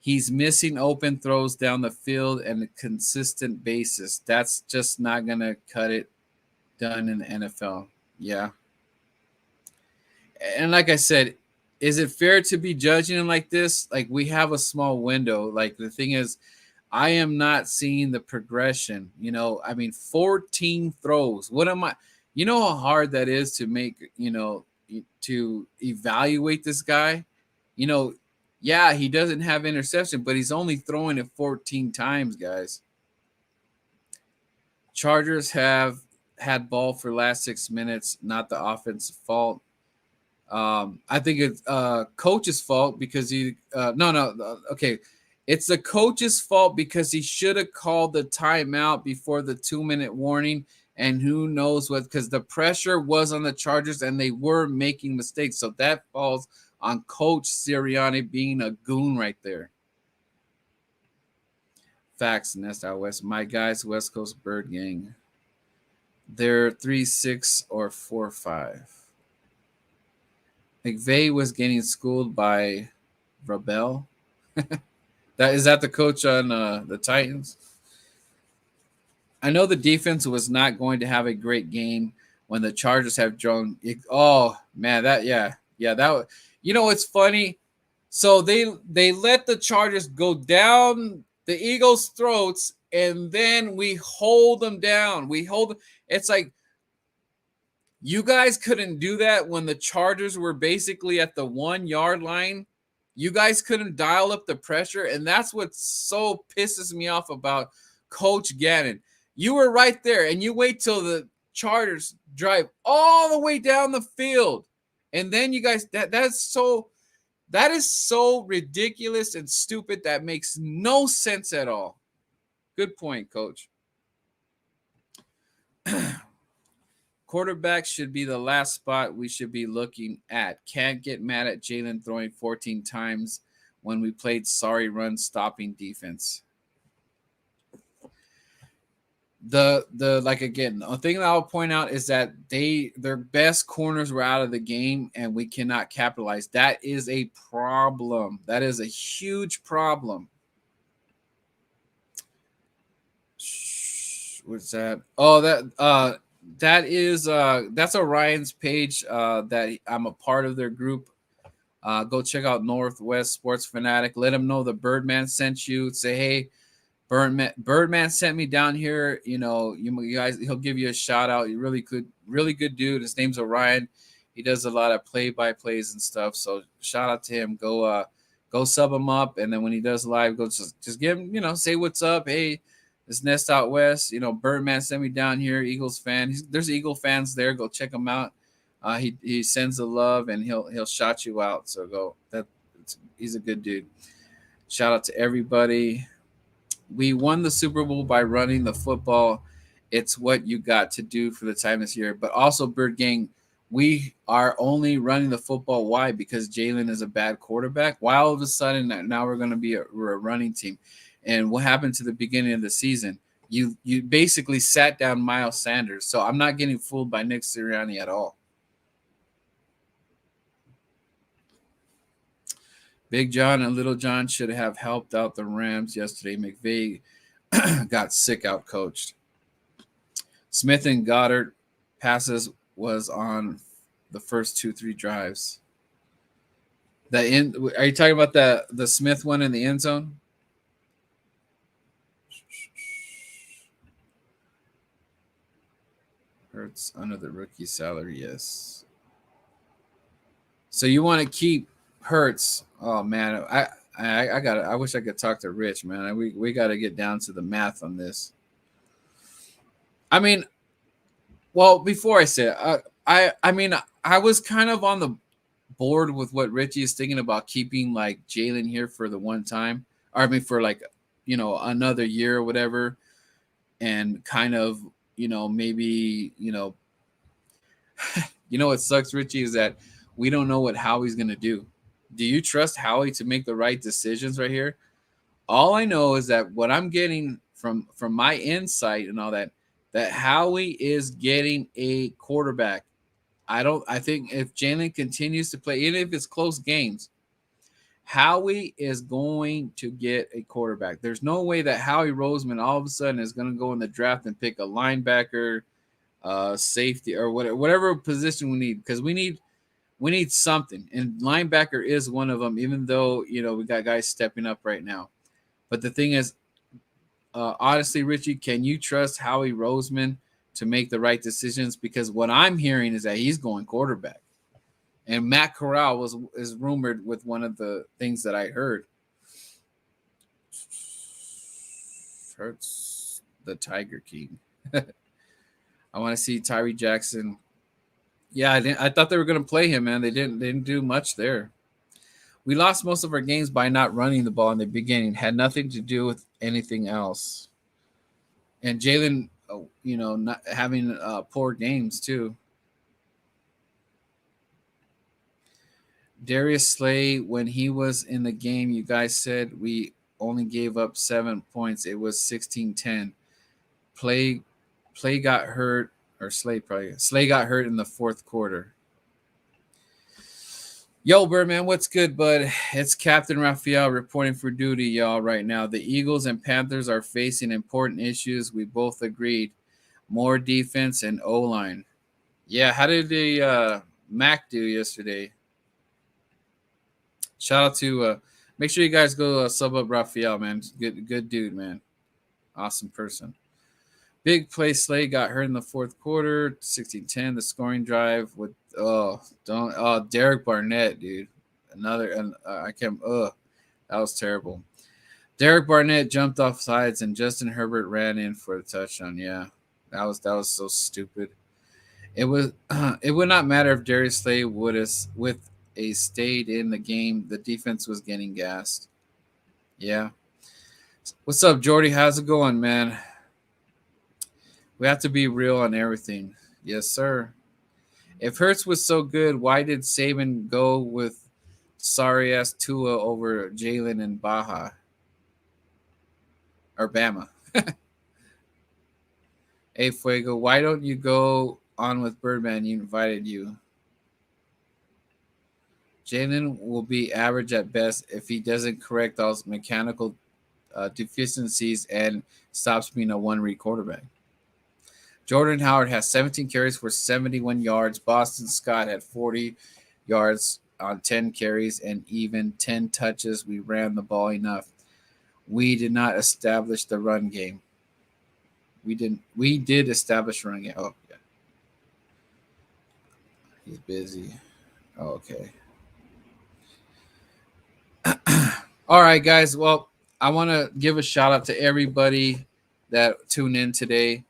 He's missing open throws down the field and a consistent basis. That's just not going to cut it done in the NFL. Yeah. And like I said, is it fair to be judging him like this? Like, we have a small window. Like, the thing is, I am not seeing the progression. You know, I mean, 14 throws. What am I? You know how hard that is to make, to evaluate this guy? Yeah, he doesn't have interception, but he's only throwing it 14 times, guys. Chargers have had ball for last 6 minutes, not the offensive fault. I think it's coach's fault because okay. It's the coach's fault because he should have called the timeout before the 2-minute warning. And who knows what, because the pressure was on the Chargers and they were making mistakes. So that falls on Coach Sirianni being a goon right there. Facts, Nest Out West. My guys, West Coast Bird Gang. They're 3-6 or 4-5. McVay was getting schooled by Vrabel. Is that the coach on the Titans? I know the defense was not going to have a great game when the Chargers have drawn. Oh man, it's funny. So they let the Chargers go down the Eagles' throats, and then we hold them down. It's like you guys couldn't do that when the Chargers were basically at the 1-yard line. You guys couldn't dial up the pressure, and that's what so pisses me off about Coach Gannon. You were right there, and you wait till the Chargers drive all the way down the field, and then you guys that is so ridiculous and stupid. That makes no sense at all. Good point, Coach. Quarterback should be the last spot we should be looking at. Can't get mad at Jalen throwing 14 times when we played sorry run stopping defense. The thing that I'll point out is that their best corners were out of the game and we cannot capitalize. That is a problem. That is a huge problem. What's that? Oh, that's Orion's page that I'm a part of their group. Go check out Northwest Sports Fanatic. Let them know the Birdman sent you. Say, hey, Birdman sent me down here. You guys, he'll give you a shout out. You're really good dude. His name's Orion. He does a lot of play-by-plays and stuff. So shout out to him. Go sub him up, and then when he does live, go just give him, say what's up. Hey, this Nest Out West. Birdman sent me down here. Eagles fan. There's Eagle fans there. Go check him out. He sends the love and he'll shout you out. So he's a good dude. Shout out to everybody. We won the Super Bowl by running the football. It's what you got to do for the time this year. But also, Bird Gang, we are only running the football. Why? Because Jalen is a bad quarterback. Why all of a sudden now we're going to be we're a running team? And what happened to the beginning of the season? You basically sat down Miles Sanders. So I'm not getting fooled by Nick Sirianni at all. Big John and Little John should have helped out the Rams yesterday. McVay got sick out coached. Smith and Goddard passes was on the first 2-3 drives. Are you talking about the Smith one in the end zone? Hurts under the rookie salary, yes. So you want to keep Hurts? Oh man, I wish I could talk to Rich, man. We got to get down to the math on this. I mean, well, before I say it, I was kind of on the board with what Richie is thinking about keeping like Jalen here for the one time, for like another year or whatever, and kind of maybe what sucks, Richie, is that we don't know what Howie's gonna do. Do you trust Howie to make the right decisions right here? All I know is that what I'm getting from my insight and all that Howie is getting a quarterback. I think if Jalen continues to play, even if it's close games, Howie is going to get a quarterback. There's no way that Howie Roseman all of a sudden is going to go in the draft and pick a linebacker, safety, or whatever position we need, because we need something, and linebacker is one of them, even though, we got guys stepping up right now. But the thing is, honestly, Richie, can you trust Howie Roseman to make the right decisions? Because what I'm hearing is that he's going quarterback. And Matt Corral is rumored with one of the things that I heard. Hurts the Tiger King. I want to see Tyree Jackson. Yeah, I thought they were going to play him, man. They didn't do much there. We lost most of our games by not running the ball in the beginning. Had nothing to do with anything else. And Jalen, not having poor games too. Darius Slay, when he was in the game, you guys said we only gave up 7 points. It was 16-10. Play got hurt, or Slay got hurt in the fourth quarter. Yo, Birdman, what's good, bud? It's Captain Raphael reporting for duty, y'all, right now. The Eagles and Panthers are facing important issues. We both agreed. More defense and O-line. Yeah, how did the Mac do yesterday? Shout out to make sure you guys go sub up Raphael, man. Good dude, man. Awesome person. Big play Slay got hurt in the fourth quarter, 16-10. The scoring drive with Derek Barnett, dude. That was terrible. Derek Barnett jumped off sides and Justin Herbert ran in for a touchdown. Yeah, that was so stupid. It would not matter if Darius Slay would have stayed in the game. The defense was getting gassed. Yeah. What's up, Jordy? How's it going, man? We have to be real on everything. Yes, sir. If Hurts was so good, why did Saban go with sorry-ass Tua over Jalen and Baja? Or Bama. Hey, Fuego, why don't you go on with Birdman? You invited you. Jalen will be average at best if he doesn't correct those mechanical deficiencies and stops being a one-read quarterback. Jordan Howard has 17 carries for 71 yards. Boston Scott had 40 yards on 10 carries and even 10 touches. We ran the ball enough. We did not establish the run game. We did establish run game. Oh, yeah. He's busy. Oh, okay. All right, guys. Well, I want to give a shout out to everybody that tuned in today.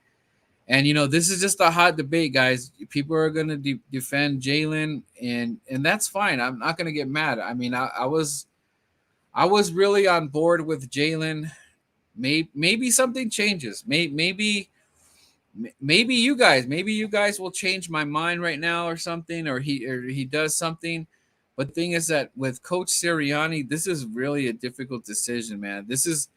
And, this is just a hot debate, guys. People are going to defend Jalen, and that's fine. I'm not going to get mad. I mean, I was really on board with Jalen. Maybe something changes. Maybe you guys will change my mind right now or something, or he does something. But the thing is that with Coach Sirianni, this is really a difficult decision, man. This is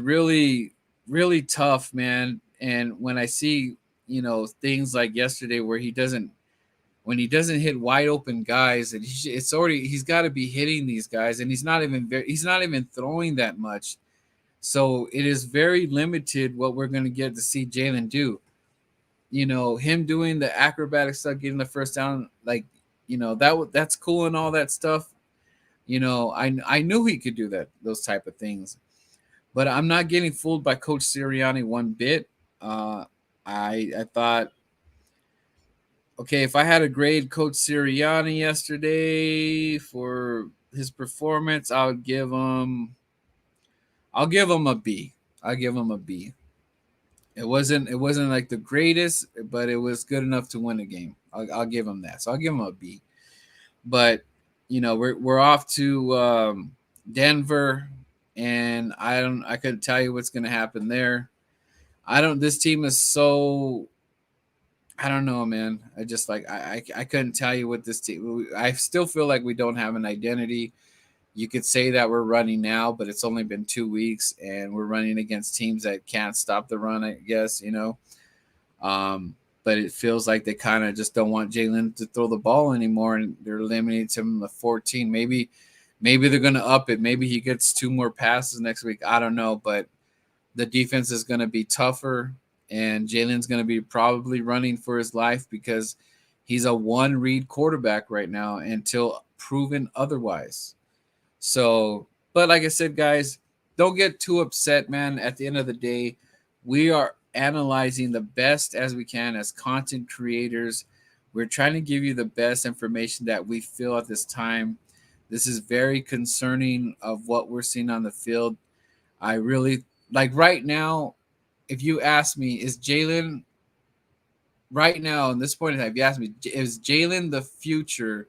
really, really tough, man. And when I see, things like yesterday where he doesn't hit wide open guys, and he's got to be hitting these guys, and he's not even throwing that much. So it is very limited what we're going to get to see Jalen do. Him doing the acrobatic stuff, getting the first down, that's cool and all that stuff. I knew he could do those type of things, but I'm not getting fooled by Coach Sirianni one bit. I thought, okay, if I had to grade Coach Sirianni yesterday for his performance, I'll give him a B. I'll give him a B. It wasn't like the greatest, but it was good enough to win a game. I'll give him that. So I'll give him a B. But we're off to Denver, and I couldn't tell you what's going to happen there. This team is so, I don't know, man. I couldn't tell you what this team, I still feel like we don't have an identity. You could say that we're running now, but it's only been 2 weeks and we're running against teams that can't stop the run, I guess, but it feels like they kind of just don't want Jalen to throw the ball anymore, and they're limiting him to 14. Maybe they're going to up it. Maybe he gets 2 more passes next week. I don't know, but the defense is going to be tougher, and Jalen's going to be probably running for his life because he's a one-read quarterback right now until proven otherwise. So, but like I said, guys, don't get too upset, man. At the end of the day, we are analyzing the best as we can as content creators. We're trying to give you the best information that we feel at this time. This is very concerning of what we're seeing on the field. I really right now, if you ask me, is Jalen right now, in this point in time, if you ask me, is Jalen the future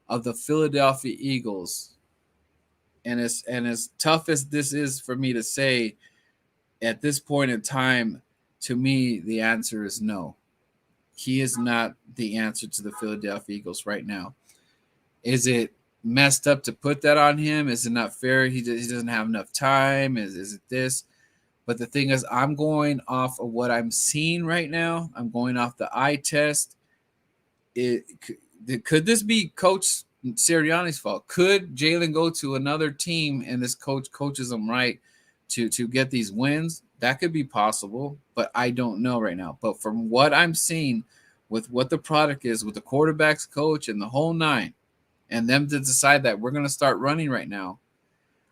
of the Philadelphia Eagles, and as tough as this is for me to say at this point in time, to me, the answer is no. He is not the answer to the Philadelphia Eagles right now. Is it messed up to put that on him? Is it not fair? He doesn't have enough time? Is it this? But the thing is, I'm going off of what I'm seeing right now. I'm going off the eye test. Could this be Coach Sirianni's fault? Could Jalen go to another team and this coach coaches him right to get these wins? That could be possible, but I don't know right now. But from what I'm seeing with what the product is, with the quarterback's coach and the whole nine, and them to decide that we're going to start running right now,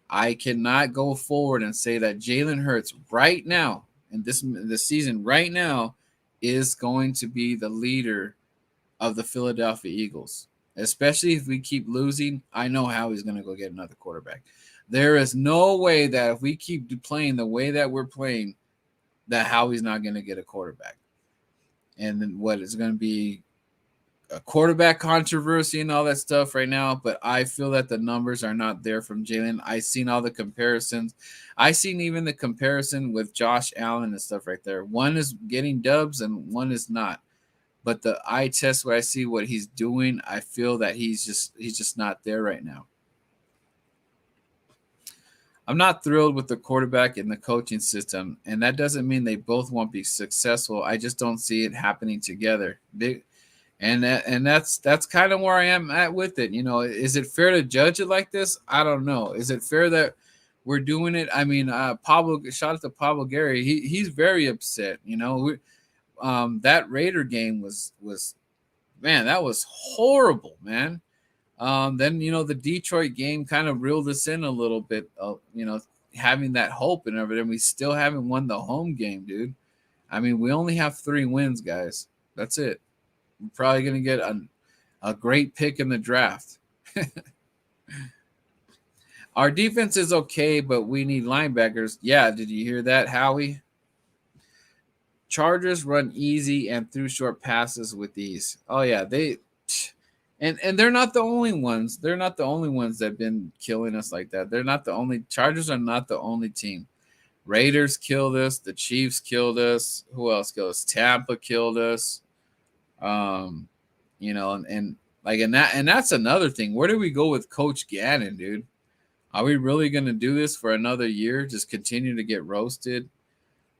I cannot go forward and say that Jalen Hurts right now in this season right now is going to be the leader of the Philadelphia Eagles. Especially if we keep losing, I know how he's going to go get another quarterback. There is no way that if we keep playing the way that we're playing, that Howie's not going to get a quarterback. And then what is going to be a quarterback controversy and all that stuff right now, but I feel that the numbers are not there from Jalen. I've seen all the comparisons. I seen even the comparison with Josh Allen and stuff right there. One is getting dubs and one is not. But the eye test, where I see what he's doing, I feel that he's just not there right now. I'm not thrilled with the quarterback and the coaching system, and that doesn't mean they both won't be successful. I just don't see it happening together. And that's kind of where I am at with it. You know, is it fair to judge it like this? I don't know. Is it fair that we're doing it? I mean, Pablo, shout out to Pablo Gary. He's very upset. You know, that Raider game was man, that was horrible, man. Then, you know, the Detroit game kind of reeled us in a little bit, you know, having that hope and everything. We still haven't won the home game, dude. I mean, we only have 3 wins, guys. That's it. We're probably going to get a great pick in the draft. Our defense is okay, but we need linebackers. Yeah, did you hear that, Howie? Chargers run easy and through short passes with ease. Oh, yeah, and they're not the only ones. They're not the only ones that have been killing us like that. They're not the only – Chargers are not the only team. Raiders killed us. The Chiefs killed us. Who else killed us? Tampa killed us. You know, and that's another thing. Where do we go with Coach Gannon, dude? Are we really going to do this for another year? Just continue to get roasted?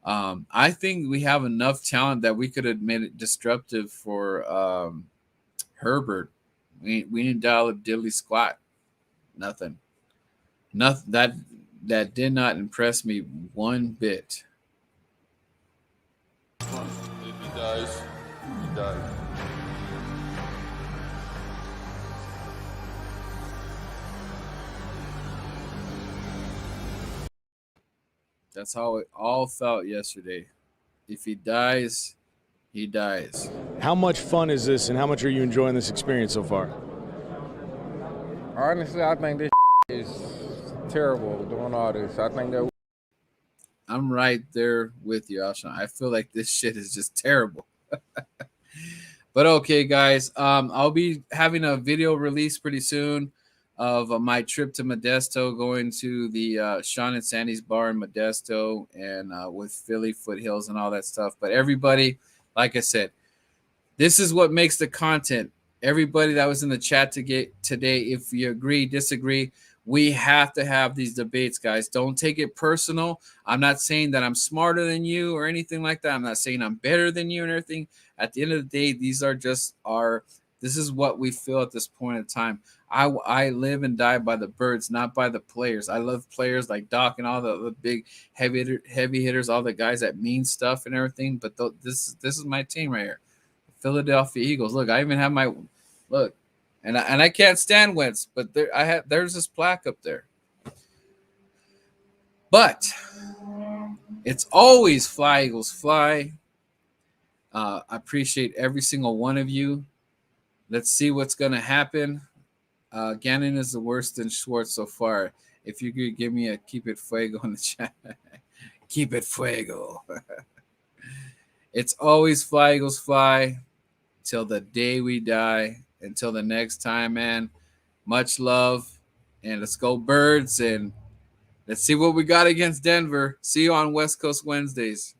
I think we have enough talent that we could have made it disruptive for Herbert. We didn't dial up diddly squat. Nothing. That did not impress me one bit. If he dies, he dies. That's how it all felt yesterday. If he dies, he dies. How much fun is this, and how much are you enjoying this experience so far? Honestly, I think this is terrible doing all this. I think that I'm right there with you, Alshon. I feel like this shit is just terrible. But okay, guys, I'll be having a video release pretty soon of my trip to Modesto, going to the Sean and Sandy's bar in Modesto, and with Philly Foothills and all that stuff. But everybody, like I said, this is what makes the content. Everybody that was in the chat today, if you agree, disagree, we have to have these debates, guys. Don't take it personal. I'm not saying that I'm smarter than you or anything like that. I'm not saying I'm better than you and everything. At the end of the day, these are just this is what we feel at this point in time. I live and die by the birds, not by the players. I love players like Doc and all the big heavy hitters, all the guys that mean stuff and everything. But this is my team right here, Philadelphia Eagles. Look, I even have my look, and I can't stand Wentz, but there's this plaque up there. But it's always fly, Eagles, fly. I appreciate every single one of you. Let's see what's going to happen. Gannon is the worst in Schwartz so far. If you could give me a keep it fuego in the chat. Keep it fuego. It's always fly, Eagles, fly till the day we die. Until the next time, man. Much love, and let's go Birds, and let's see what we got against Denver. See you on West Coast Wednesdays.